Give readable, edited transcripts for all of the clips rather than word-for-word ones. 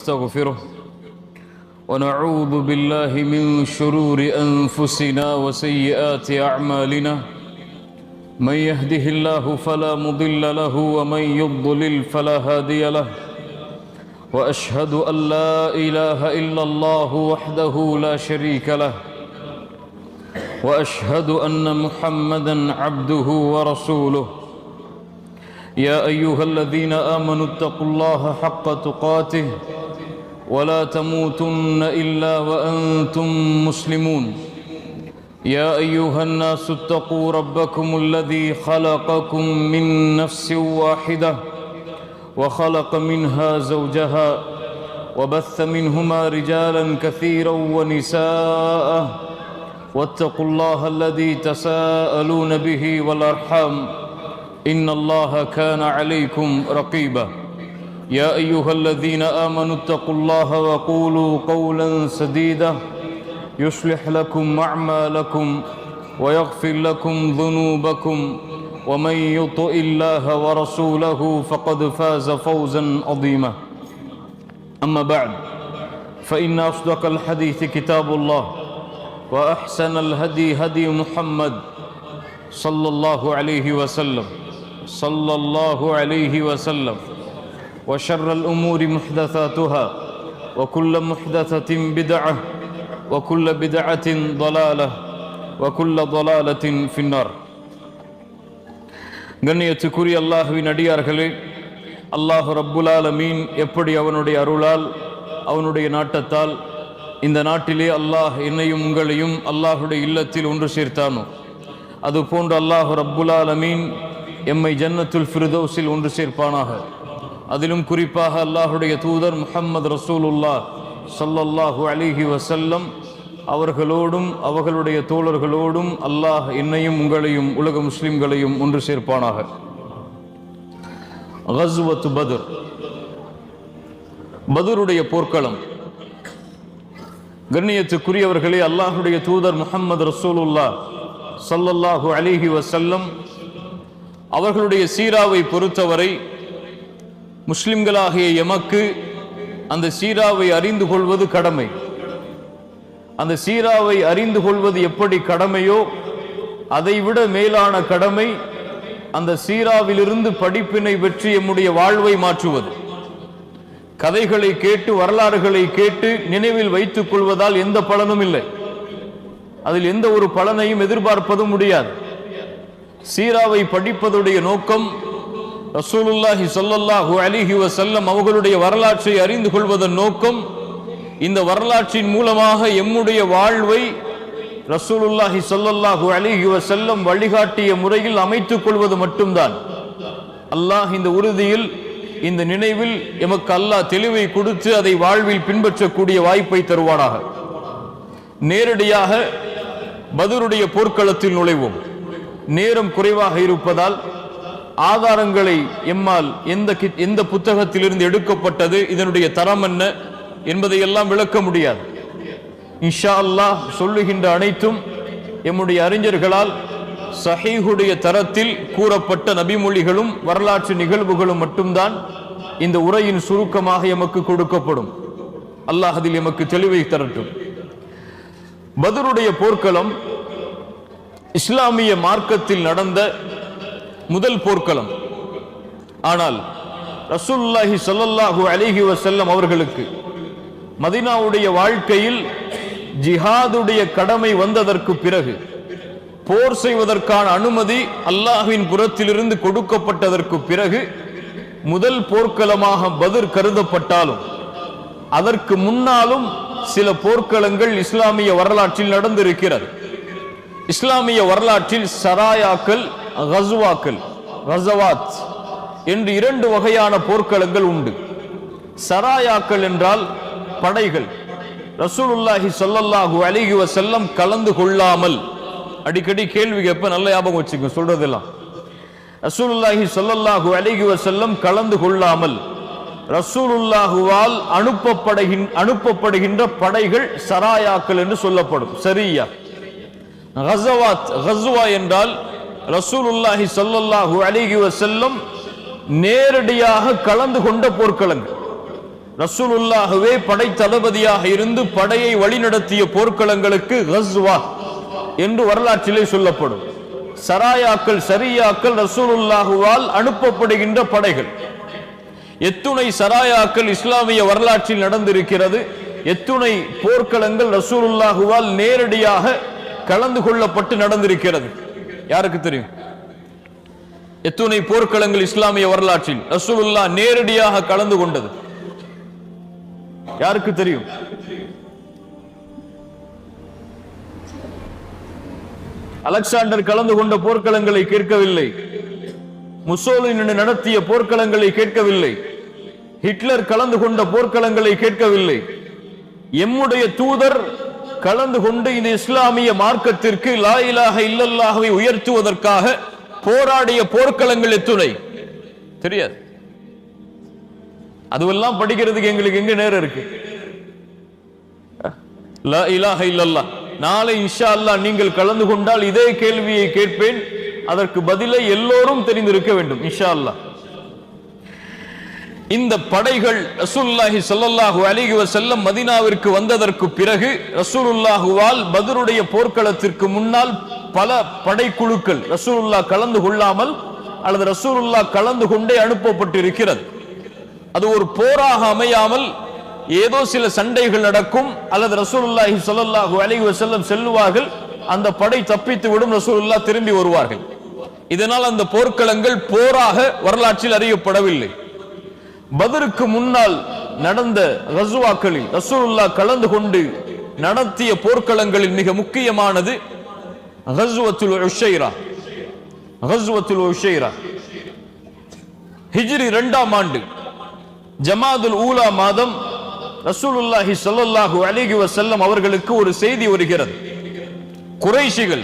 نستغفره ونعوذ بالله من شرور أنفسنا وسيئات أعمالنا من يهده الله فلا مضل له ومن يضلل فلا هادي له وأشهد أن لا إله إلا الله وحده لا شريك له وأشهد أن محمدا عبده ورسوله يا أيها الذين آمنوا اتقوا الله حق تقاته ولا تموتن إلا وأنتم مسلمون يا أيها الناس اتقوا ربكم الذي خلقكم من نفس واحدة وخلق منها زوجها وبث منهما رجالا كثيرا ونساء واتقوا الله الذي تساءلون به والأرحام إن الله كان عليكم رقيبا يا أيها الذين آمنوا اتقوا الله وقولوا قولا سديدا يصلح لكم أعمالكم ويغفر لكم ذنوبكم ومن يطع الله ورسوله فقد فاز فوزا عظيما أما بعد فإن أصدق الحديث كتاب الله وأحسن الهدي هدي محمد صلى الله عليه وسلم وشر الأمور محدثاتها وكل محدثة بدعة وكل بدعة ضلالة وكل ضلالة في النار. கண்ணியத்துக்குரிய அல்லாஹ்வின் அடியார்களே, அல்லாஹ் ரப்புல் ஆலமீன் எப்படி அவனுடைய அருளால் அவனுடைய நாட்டத்தால் இந்த நாட்டிலே அல்லாஹ் என்னையும் உங்களையும் அல்லாஹுடைய இல்லத்தில் ஒன்று சேர்த்தானோ, அதுபோன்று அல்லாஹ் ரப்புல் ஆலமீன் எம்மை ஜன்னத்துல் ஃபிர்தௌஸில் ஒன்று சேர்ப்பானாக. அதிலும் குறிப்பாக அல்லாஹுடைய தூதர் முஹம்மது ரசூலுல்லாஹ் ஸல்லல்லாஹு அலைஹி வஸல்லம் அவர்களோடும் அவர்களுடைய தோழர்களோடும் அல்லாஹ் என்னையும் உங்களையும் உலக முஸ்லிம்களையும் ஒன்று சேர்ப்பானாக. கஸ்வத் பத்ர், பத்ருடைய போர்க்களம். கண்ணியத்துக்குரியவர்களே, அல்லாஹுடைய தூதர் முஹம்மது ரசூலுல்லாஹ் ஸல்லல்லாஹு அலைஹி வஸல்லம் அவர்களுடைய சீராவை பொறுத்தவரை முஸ்லிம்களாகிய எமக்கு அந்த சீராவை அறிந்து கொள்வது கடமை. அந்த சீராவை அறிந்து கொள்வது எப்படி கடமையோ அதைவிட மேலான கடமை அந்த சீராவிலிருந்து படிப்பினை பெற்று எம்முடைய வாழ்வை மாற்றுவது. கதைகளை கேட்டு வரலாறுகளை கேட்டு நினைவில் வைத்துக் கொள்வதால் எந்த பலனும் இல்லை, அதில் எந்த ஒரு பலனையும் எதிர்பார்ப்பதும் முடியாது. சீராவை படிப்பதுடைய நோக்கம் ரசூலுல்லாஹி ஸல்லல்லாஹு அலைஹி வஸல்லம் அவர்களுடைய வரலாற்றை அறிந்து கொள்வதன் நோக்கம் இந்த வரலாற்றின் மூலமாக எம்முடைய வாழ்வை ரசூலுல்லாஹி ஸல்லல்லாஹு அலைஹி வஸல்லம் வழிகாட்டிய முறையில் அமைத்துக் கொள்வது மட்டும்தான். அல்லாஹ் இந்த உறுதியில் இந்த நினைவில் எமக்கு அல்லாஹ் தெளிவை கொடுத்து அதை வாழ்வில் பின்பற்றக்கூடிய வாய்ப்பை தருவானாக. நேரடியாக பத்ருடைய போர்க்களத்தில் நுழைவோம். நேரம் குறைவாக இருப்பதால் ஆதாரங்களை எம்மால் எந்த புத்தகத்திலிருந்து எடுக்கப்பட்டது, இதனுடைய தரம் என்ன என்பதையெல்லாம் விளக்க முடியாது. இன்ஷா அல்லாஹ் சொல்லுகின்ற அனைத்தும் எம்முடைய அறிஞர்களால் சஹீஹுடைய தரத்தில் கூறப்பட்ட நபிமொழிகளும் வரலாற்று நிகழ்வுகளும் மட்டும்தான் இந்த உரையின் சுருக்கமாக எமக்கு கொடுக்கப்படும். அல்லாஹ் அதில் எமக்கு தெளிவை தரட்டும். பத்ருடைய போர்க்களம் இஸ்லாமிய மார்க்கத்தில் நடந்த முதல் போர்க்களம். ஆனால் ரசூலுல்லாஹி ஸல்லல்லாஹு அலைஹி வஸல்லம் அவர்களுக்கு மதீனாவுடைய வாழ்க்கையில் ஜிஹாதுடைய கடமை வந்ததற்கு பிறகு, போர் செய்வதற்கான அனுமதி அல்லாஹ்வின் புறத்திலிருந்து கொடுக்கப்பட்டதற்கு பிறகு முதல் போர்க்களமாக பத்ர் கருதப்பட்டாலும் அதற்கு முன்னாலும் சில போர்க்களங்கள் இஸ்லாமிய வரலாற்றில் நடந்திருக்கிறது. இஸ்லாமிய வரலாற்றில் சராயாக்கள், கஸ்வாக்கள், கஸவாத் என்று இரண்டு வகையான போர்க்களங்கள் உண்டு. சராயாக்கள் என்றால் படைகள் ரசூலுல்லாஹி ஸல்லல்லாஹு அலைஹி வஸல்லம் கலந்து கொள்ளாமல், அடிக்கடி கேள்வி கேட்ப, நல்ல ஞாபகம் வச்சுக்க சொல்றதெல்லாம், ரசூலுல்லாஹி ஸல்லல்லாஹு அலைஹி வஸல்லம் கலந்து கொள்ளாமல் ரசூலுல்லாஹுவால் அனுப்பப்படுகின்ற படைகள் சராயாக்கள் என்று சொல்லப்படும். சரியா? கஸவாத், கஸ்வா என்றால் ரசூலுல்லாஹி ஸல்லல்லாஹு அலைஹி வஸல்லம் நேரடியாக கலந்து கொண்ட போர்க்களங்கள். ரசூலுல்லாஹ்வே படை தளபதியாக இருந்து படையை வழிநடத்திய போர்க்களங்களுக்கு கஸ்வா என்று வரலாற்றிலே சொல்லப்படும். சராயாக்கள், சரியாக்கள் ரசூலுல்லாஹுவால் அனுப்பப்படுகின்ற படைகள். எத்துணை சராயாக்கள் இஸ்லாமிய வரலாற்றில் நடந்திருக்கிறது, எத்துணை போர்க்களங்கள் ரசூலுல்லாஹுவால் நேரடியாக கலந்து கொள்ளப்பட்டு நடந்திருக்கிறது. யாருக்கு தெரியும்? எத்துணை போர்க்களங்கள் இஸ்லாமிய வரலாற்றில் ரசூலுல்லாஹ் நேரடியாக கலந்து கொண்டது யாருக்கு தெரியும்? அலெக்சாண்டர் கலந்து கொண்ட போர்க்களங்களை கேட்கவில்லை, முசோலினி நடத்திய போர்க்களங்களை கேட்கவில்லை, ஹிட்லர் கலந்து கொண்ட போர்க்களங்களை கேட்கவில்லை. எம்முடைய தூதர் கலந்து கொண்டு இந்த இஸ்லாமிய மார்க்கத்திற்கு லா இலாஹ இல்லல்லாஹ்வை உயர்த்துவதற்காக போராடிய போர்க்களங்கள் எத்துணை தெரியாது. அதுவெல்லாம் படிக்கிறதுக்கு எங்களுக்கு எங்க நேரம் இருக்கு? லா இலாஹ இல்லல்லாஹ். நாளை இன்ஷா அல்லாஹ் நீங்கள் கலந்து கொண்டால் இதே கேள்வியை கேட்பேன், அதற்கு பதிலை எல்லோரும் தெரிந்திருக்க வேண்டும் இன்ஷா அல்லாஹ். இந்த படைகள் ரசூலுல்லாஹி ஸல்லல்லாஹு அலைஹி வஸல்லம் மதீனாவிற்கு வந்ததற்கு பிறகு ரசூலுல்லாஹுவால் பத்ருடைய போர்க்களத்திற்கு முன்னால் பல படைக்குழுக்கள் ரசூலுல்லாஹ் கலந்து கொள்ளாமல் அல்லது ரசூலுல்லாஹ் கலந்து கொண்டே அனுப்பப்பட்டிருக்கிறது. அது ஒரு போராக அமையாமல் ஏதோ சில சண்டைகள் நடக்கும், அல்லது ரசூலுல்லாஹி ஸல்லல்லாஹு அலைஹி வஸல்லம் செல்லுவார்கள், அந்த படை தப்பித்து விடும், ரசூலுல்லாஹ் திரும்பி வருவார்கள். இதனால் அந்த போர்க்களங்கள் போராக வரலாற்றில் அறியப்படவில்லை. பத்ருக்கு முன்னால் நடந்த கஸ்வாக்களில் ரசூலுல்லாஹ் கலந்து கொண்டு நடத்திய போர்க்களங்களில் மிக முக்கியமானது கஸ்வத்துல் உஷைரா. கஸ்வத்துல் உஷைரா ஹிஜ்ரி 2ஆம் ஆண்டு ஜமாதுல் ஊலா மாதம் ரசூலுல்லாஹி ஸல்லல்லாஹு அலைஹி வஸல்லம் அவர்களுக்கு ஒரு செய்தி வருகிறது. குறைஷிகள்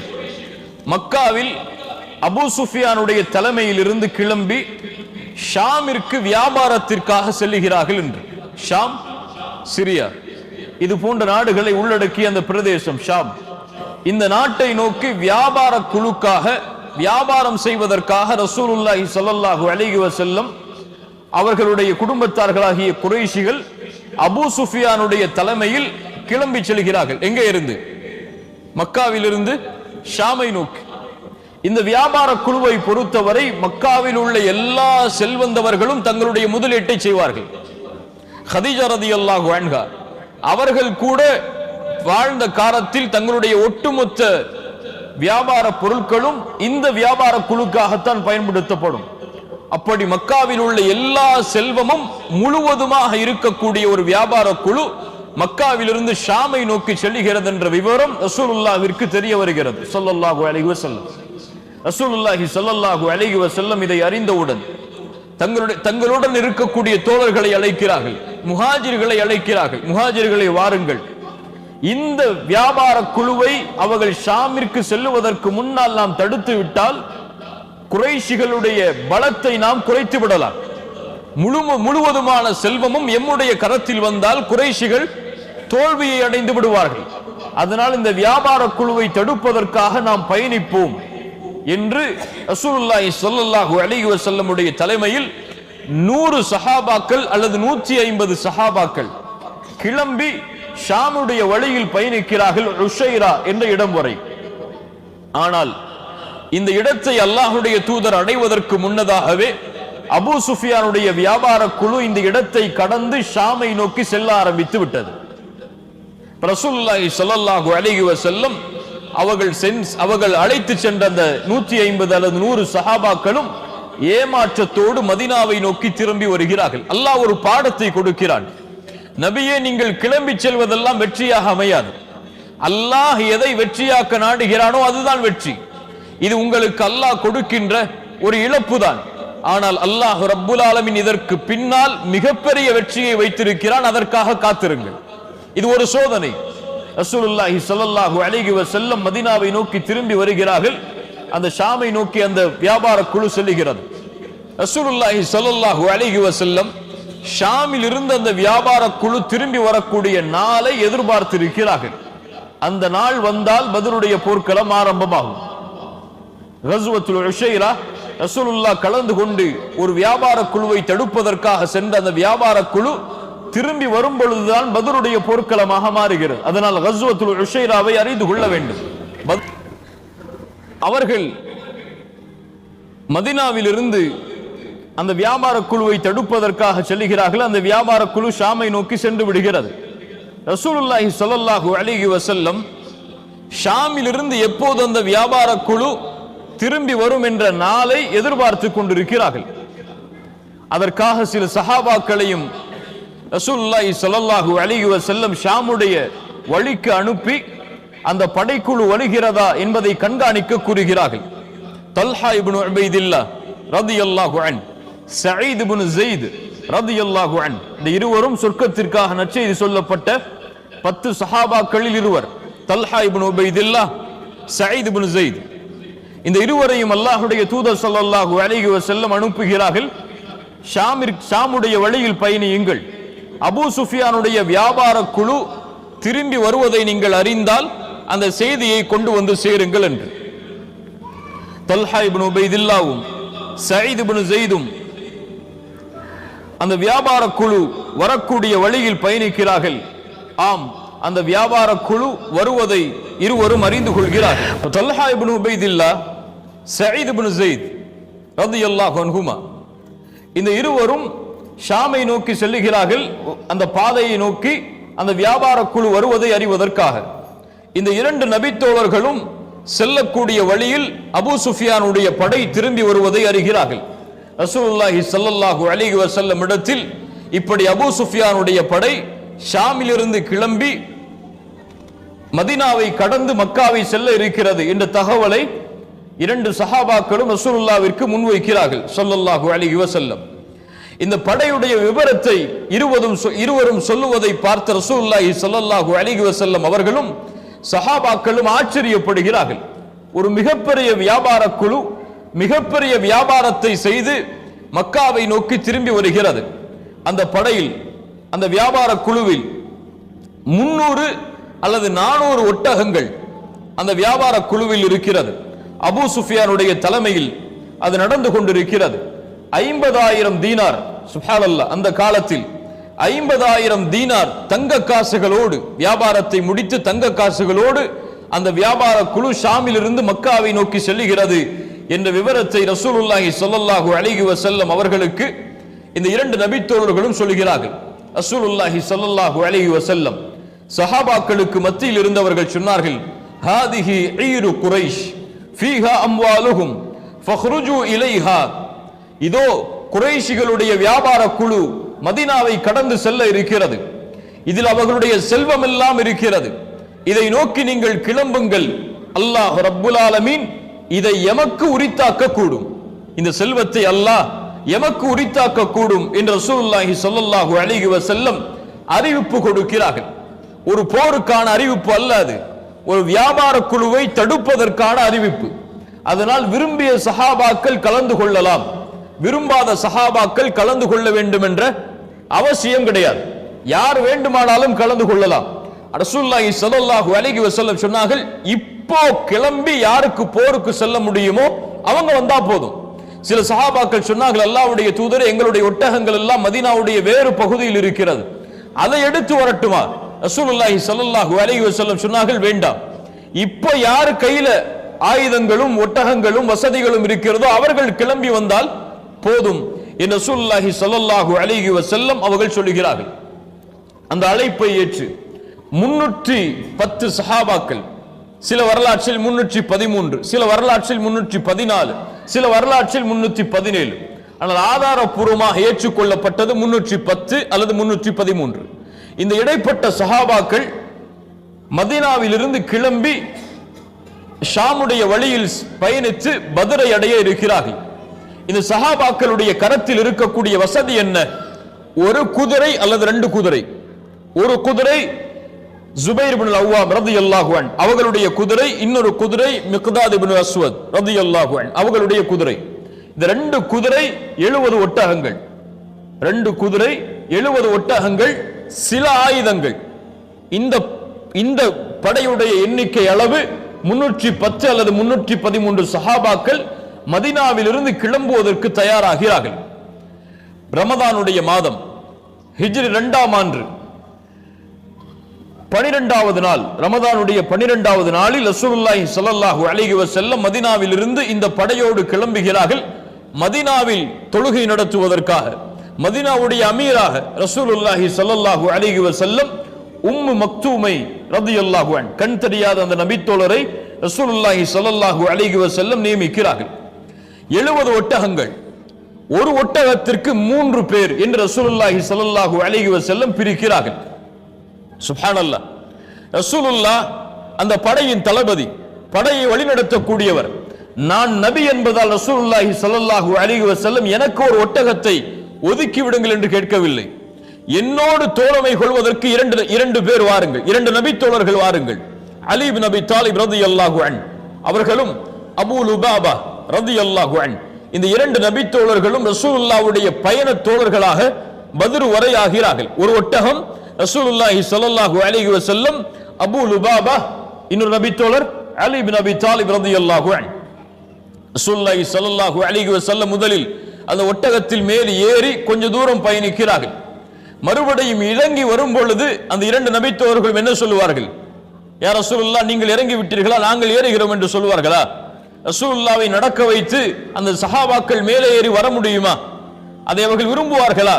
மக்காவில் அபூ சுஃபியானுடைய தலைமையில் இருந்து கிளம்பி ஷாமிற்கு வியாபாரத்திற்காக செல்லுகிறார்கள் என்று. ஷாம், சிரியா, இது போன்ற நாடுகளை உள்ளடக்கிய அந்த பிரதேசம் ஷாம். இந்த நாட்டை நோக்கி வியாபார குழுக்காக வியாபாரம் செய்வதற்காக ரசூலுல்லாஹி ஸல்லல்லாஹு அலைஹி வஸல்லம் அவர்களுடைய குடும்பத்தார்களாகிய குறைஷிகள் அபூ சுஃபியானுடைய தலைமையில் கிளம்பி செல்கிறார்கள். எங்கே இருந்து? மக்காவில் இருந்து ஷாமை நோக்கி. இந்த வியாபார குழுவை பொறுத்தவரை மக்காவில் உள்ள எல்லா செல்வந்தவர்களும் தங்களுடைய முதலீட்டை செய்வார்கள். கதீஜா ரலியல்லாஹு அன்ஹா அவர்கள் கூட வாழ்ந்த காலத்தில் தங்களுடைய ஒட்டுமொத்த வியாபார பொருட்களும் இந்த வியாபார குழுக்காகத்தான் பயன்படுத்தப்படும். அப்படி மக்காவில் உள்ள எல்லா செல்வமும் முழுவதுமாக இருக்கக்கூடிய ஒரு வியாபார குழு மக்காவிலிருந்து ஷாமை நோக்கி செல்லுகிறது என்ற விவரம் ரசூலுல்லாஹ்விற்கு தெரிய வருகிறது ஸல்லல்லாஹு அலைஹி வஸல்லம். ரசூலுல்லாஹி ஸல்லல்லாஹு அலைஹி வஸல்லம் இதை அறிந்தவுடன் தங்களுடன் இருக்கக்கூடிய தோழர்களை அழைக்கிறார்கள், முஹாஜிர்களை அழைக்கிறார்கள். முஹாஜிர்களை வாருங்கள், இந்த வியாபார குழுவை அவர்கள் ஷாமிற்கு செல்லுவதற்கு முன்னால் நாம் தடுத்து விட்டால் குறைஷிகளுடைய பலத்தை நாம் குறைத்து விடலாம். முழுவதுமான செல்வமும் எம்முடைய கரத்தில் வந்தால் குறைஷிகள் தோல்வியை அடைந்து விடுவார்கள். அதனால் இந்த வியாபார குழுவை தடுப்பதற்காக நாம் பயணிப்போம் என்று ரசூலுல்லாஹி ஸல்லல்லாஹு அலைஹி வஸல்லமுடைய தலைமையில் 100 சஹாபாக்கள் அல்லது 150 சஹாபாக்கள் கிளம்பி ஷாமுடைய வழியில் பயணிக்கிறார்கள், உஷைரா என்ற இடம் வரை. ஆனால் இந்த இடத்தை அல்லாஹ்வுடைய தூதர் அடைவதற்கு முன்னதாகவே அபூ சுஃபியானுடைய வியாபார குழு இந்த இடத்தை கடந்து ஷாமை நோக்கி செல்ல ஆரம்பித்து விட்டது. ரசூலுல்லாஹி ஸல்லல்லாஹு அலைஹி வஸல்லம் அவர்கள் அழைத்து சென்ற அந்த 150 அல்லது 100 சஹாபாக்களும் ஏமாற்றத்தோடு மதீனாவை நோக்கி திரும்பி வருகிறார்கள். அல்லாஹ் ஒரு பாடத்தை கொடுக்கிறான். நபியே, நீங்கள் கிளம்பி செல்வதெல்லாம் வெற்றியாக அமையாது. அல்லாஹ் எதை வெற்றியாக்க நாடுகிறானோ அதுதான் வெற்றி. இது உங்களுக்கு அல்லாஹ் கொடுக்கின்ற ஒரு இழப்பு தான். ஆனால் அல்லாஹ் ரப்புல் ஆலமீன் இதற்கு பின்னால் மிகப்பெரிய வெற்றியை வைத்திருக்கிறான். அதற்காக காத்திருங்கள். இது ஒரு சோதனை. ரசூலுல்லாஹி ஸல்லல்லாஹு அலைஹி வஸல்லம் மதீனாவை நோக்கி திரும்பி வருகிறார்கள். அந்த ஷாமை நோக்கி அந்த வியாபார குழு செல்லுகிறது. ரசூலுல்லாஹி ஸல்லல்லாஹு அலைஹி வஸல்லம் ஷாமில் இருந்து அந்த வியாபார குழு திரும்பி வரக்கூடிய நாளை எதிர்பார்த்திருக்கிறார்கள். அந்த நாள் வந்தால் பத்ருடைய போர்க்களம் ஆரம்பமாகும். கஸ்வத்துல் உஷைரா ரசூலுல்லாஹ் கலந்து கொண்டு ஒரு வியாபார குழுவை தடுப்பதற்காக சென்ற அந்த வியாபார குழு திரும்பி வரும் பொழுதுதான் பத்ருடைய போர்க்களமாக மாறுகிறது. அதனால் கஸ்வத்துல் உஷைராவை அறிந்து கொள்ள வேண்டும். அவர்கள் மதீனாவிலிருந்து அந்த வியாபார குழுவை தடுப்பதற்காக செல்கிறார்கள். அந்த வியாபார குழு ஷாமை நோக்கி சென்று விடுகிறது. ரசூலுல்லாஹி ஸல்லல்லாஹு அலைஹி வஸல்லம் ஷாமிலிருந்து எப்போது அந்த வியாபார குழு திரும்பி வரும் என்ற நாளை எதிர்பார்த்து கொண்டிருக்கிறார்கள். அதற்காக சில சஹாபாக்களையும் ரசூலுல்லாஹி ஸல்லல்லாஹு அலைஹி வஸல்லம் ஷாமுடைய வழிக்கு அனுப்பி அந்த படைக்குழு வருகிறதா என்பதை கண்காணிக்க கூறுகிறார்கள். தல்ஹா இப்னு உபைதில்லாஹ் ரலியல்லாஹு அன்ஹு, சயீத் இப்னு ஸைத் ரலியல்லாஹு அன்ஹு, இந்த இருவரும் சொர்க்கத்திற்காக நற்செய்தி சொல்லப்பட்ட 10 சஹாபாக்களில் இருவர். தல்ஹா இப்னு உபைதில்லாஹ், சயீத் இப்னு ஸைத், இந்த இருவரையும் அல்லாஹ்வுடைய தூதர் ஸல்லல்லாஹு அலைஹி வஸல்லம் அனுப்புகிறார்கள். ஷாமுடைய வழியில் பயணியுங்கள். அபூ சுஃபியானுடைய வியாபார குழு திரும்பி வருவதை நீங்கள் அறிந்தால் அந்த செய்தியை கொண்டு வந்து சேருங்கள் என்று. தல்ஹா இப்னு உபைதில்லாவும் சயீத் இப்னு ஸைதும் அந்த வியாபார குழு வரக்கூடிய வழியில் பயணிக்கிறார்கள். ஆம், அந்த வியாபார குழு வருவதை இருவரும் அறிந்து கொள்கிறார்கள். தல்ஹா இப்னு உபைதில்லாஹ், சயீத் இப்னு ஸைத் ரலியல்லாஹு அன்ஹுமா, இந்த இருவரும் ஷாமை நோக்கி செல்லுகிறார்கள். அந்த பாதையை நோக்கி அந்த வியாபார குழு வருவதை அறிவதற்காக. இந்த 2 நபித்தோழர்களும் செல்லக்கூடிய வழியில் அபூ சுஃபியானுடைய படை திரும்பி வருவதை அறிகிறார்கள். ரசூலுல்லாஹி ஸல்லல்லாஹு அலைஹி வஸல்லம் இடத்தில் இப்படி அபூ சுஃபியானுடைய படை ஷாமிலிருந்து கிளம்பி மதீனாவை கடந்து மக்காவை செல்ல இருக்கிறது என்ற தகவலை 2 சஹாபாக்களும் ரசூலுல்லாஹ்விற்கு முன்வைக்கிறார்கள் ஸல்லல்லாஹு அலைஹி வஸல்லம். இந்த படையுடைய விவரத்தை இருவரும் சொல்லுவதை பார்த்த ரசூலுல்லாஹி ஸல்லல்லாஹு அலைஹி வஸல்லம் அவர்களும் சஹாபாக்களும் ஆச்சரியப்படுகிறார்கள். ஒரு மிகப்பெரிய வியாபார குழு மிகப்பெரிய வியாபாரத்தை செய்து மக்காவை நோக்கி திரும்பி வருகிறது. அந்த படையில், அந்த வியாபார குழுவில் 300 அல்லது 400 ஒட்டகங்கள் அந்த வியாபார குழுவில் இருக்கிறது. அபூ சுஃபியானுடைய தலைமையில் அது நடந்து கொண்டிருக்கிறது. 50,000 தீனார், சுப்ஹானல்லாஹ், அந்த காலத்தில் 50,000 தீனார் தங்க காசுகளோடு வியாபாரத்தை முடித்து தங்க காசுகளோடு அந்த வியாபார குழு ஷாமிலிருந்து மக்காவை நோக்கி செல்லுகிறது என்ற விவரத்தை ரசூலுல்லாஹி ஸல்லல்லாஹு அலைஹி வஸல்லம் அவர்களுக்கு இந்த 2 நபித்தோழர்களும் சொல்கிறார்கள். ரசூலுல்லாஹி ஸல்லல்லாஹு அலைஹி வஸல்லம் சஹாபாக்களுக்கு மத்தியில் இருந்தவர்கள் சொன்னார்கள், ஹாதிஹி ஈரு குரைஷ் ஃபீஹா அம்வாலுஹும் ஃபஹ்ருஜு இலைஹா, இதோ குறைஷிகளுடைய வியாபார குழு மதீனாவை கடந்து செல்ல இருக்கிறது. இதில் அவர்களுடைய செல்வம் எல்லாம் இருக்கிறது. இதை நோக்கி நீங்கள் கிளம்புங்கள். அல்லாஹ் ரப்புல் ஆலமீன் இதை எமக்கு உரித்தாக்க கூடும். இந்த செல்வத்தை அல்லாஹ் எமக்கு உரித்தாக்க கூடும் என்று ரசூலுல்லாஹி ஸல்லல்லாஹு அலைஹி வஸல்லம் அறிவிப்பு கொடுக்கிறார்கள். ஒரு போருக்கான அறிவிப்பு அல்ல, அது ஒரு வியாபார குழுவை தடுப்பதற்கான அறிவிப்பு. அதனால் விரும்பிய சஹாபாக்கள் கலந்து கொள்ளலாம், விரும்பாத சஹாபாக்கள் கலந்து கொள்ள வேண்டும் என்ற அவசியம் கிடையாது. யார் வேண்டுமானாலும் கலந்து கொள்ளலாம். ரசூலுல்லாஹி ஸல்லல்லாஹு அலைஹி வஸல்லம் சொன்னார்கள், இப்போ கிளம்பி யாருக்கு போருக்கு செல்ல முடியுமோ அவங்க வந்தா போதும். சில சஹாபாக்கள் சொன்னார்கள், அல்லாஹ்வுடைய தூதரே, எங்களுடைய ஒட்டகங்கள் எல்லாம் மதீனாவுடைய வேறு பகுதியில் இருக்கிறது, அதை எடுத்து வரட்டுமா? ரசூலுல்லாஹி ஸல்லல்லாஹு அலைஹி வஸல்லம் சொன்னார்கள், வேண்டாம். இப்போ யார் கையில ஆயுதங்களும் ஒட்டகங்களும் வசதிகளும் இருக்கிறதோ அவர்கள் கிளம்பி வந்தால் போதும் என்று ரசூலுல்லாஹி ஸல்லல்லாஹு அலைஹி வஸல்லம் அவர்கள் சொல்கிறார்கள். அந்த அழைப்பை ஏற்று 310 சஹாபாக்கள், சில வரலாற்றில் 313, சில வரலாற்றில் 314, சில வரலாற்றில் 317, ஆனால் ஆதாரப்பூர்வமாக ஏற்றுக்கொள்ளப்பட்டது 310 அல்லது 313. இந்த இடைப்பட்ட சஹாபாக்கள் மதீனாவிலிருந்து கிளம்பி ஷாமுடைய வழியில் பயணித்து பத்ரை அடைய இருக்கிறார்கள். இந்த சஹாபாக்களுடைய கரத்தில் இருக்கக்கூடிய வசதி என்ன? ஒரு குதிரை அல்லது 2 குதிரை. ஒரு குதிரை ஜுபைர் இப்னு அவ்வாம் ரலியல்லாஹு அன்ஹு அவர்களுடைய குதிரை, இன்னொரு குதிரை மிக்தாத் இப்னு அஸ்வத் ரலியல்லாஹு அன்ஹு அவர்களுடைய குதிரை. இந்த 2 குதிரை 70 ஒட்டகங்கள், 2 குதிரை 70 ஒட்டகங்கள், சில ஆயுதங்கள். இந்த படையுடைய எண்ணிக்கை அளவு 310 அல்லது 313 சஹாபாக்கள் மதீனாவிலிருந்து கிளம்புவதற்கு தயாராகிறார்கள். ரமதானுடைய மாதம், ஹிஜ்ரி 2ஆம் ஆண்டு 12வது நாள், ரமதானுடைய 12வது நாளில் ரசூலுல்லாஹி ஸல்லல்லாஹு அலைஹி வஸல்லம் மதீனாவில் இருந்து இந்த படையோடு கிளம்புகிறார்கள். மதீனாவில் தொழுகை நடத்துவதற்காக மதீனாவுடைய அமீராக ரசூலுல்லாஹி ஸல்லல்லாஹு அலைஹி வஸல்லம் உம்மு மக்தூமை ரலியல்லாஹு அன்ஹா, கண் தெரியாத அந்த நபித்தோழரை ரசூலுல்லாஹி ஸல்லல்லாஹு அலைஹி வஸல்லம் நியமிக்கிறார்கள். 70 ஒட்டகங்கள், ஒரு ஒட்டகத்திற்கு 3 பேர் என்று ரசூலுல்லாஹி ஸல்லல்லாஹு அலைஹி வஸல்லம் பிரிக்கிறார்கள். சுப்ஹானல்லாஹ். ரசூலுல்லாஹ் அந்த படையின் தளபதி, படையை வழிநடத்தக்கூடியவர். நான் நபி என்பதால் ரசூலுல்லாஹி ஸல்லல்லாஹு அலைஹி வஸல்லம் எனக்கு ஒரு ஒட்டகத்தை ஒதுக்கி விடுங்கள் என்று கேட்கவில்லை. என்னோடு தோழமை கொள்வதற்கு இரண்டு பேர் வாருங்கள், 2 நபி தோழர்கள் வாருங்கள். அலி இப்னு அபி தாலிப் ரலியல்லாஹு அன்ஹு அவர்களும் அபூ லுபாபா ரலியல்லாஹு அன்ஹு, இந்த 2 நபி தோழர்களும் ரசூலுல்லாஹ்வுடைய பயண தோழர்களாக பத்ர் வரை ஆகிறார்கள். ஒரு ஒட்டகம் ரசூலுல்லாஹி ஸல்லல்லாஹு அலைஹி வஸல்லம், அபூ லுபாபா, இன்னொரு நபி தோழர் அலி இப்னு அபி தாலிப் ரலியல்லாஹு அன்ஹு. ரசூலுல்லாஹி ஸல்லல்லாஹு அலைஹி வஸல்லம் முதலில் அந்த ஒட்டகத்தில் மேல் ஏறி கொஞ்ச தூரம் பயணிக்கிறார்கள். மறுபடியும் இறங்கி வரும் பொழுது அந்த 2 நபி தோழர்கள் என்ன சொல்லுவார்கள்? யா ரசூலுல்லாஹ், நீங்கள் இறங்கி விட்டீர்களா, நாங்கள் ஏறுகிறோம் என்று சொல்வார்களா? ரசூலுல்லாஹ்வை நடக்க வைத்து அந்த சஹாபாக்கள் மேலே ஏறி வர முடியுமா? அதை அவர்கள் விரும்புவார்களா?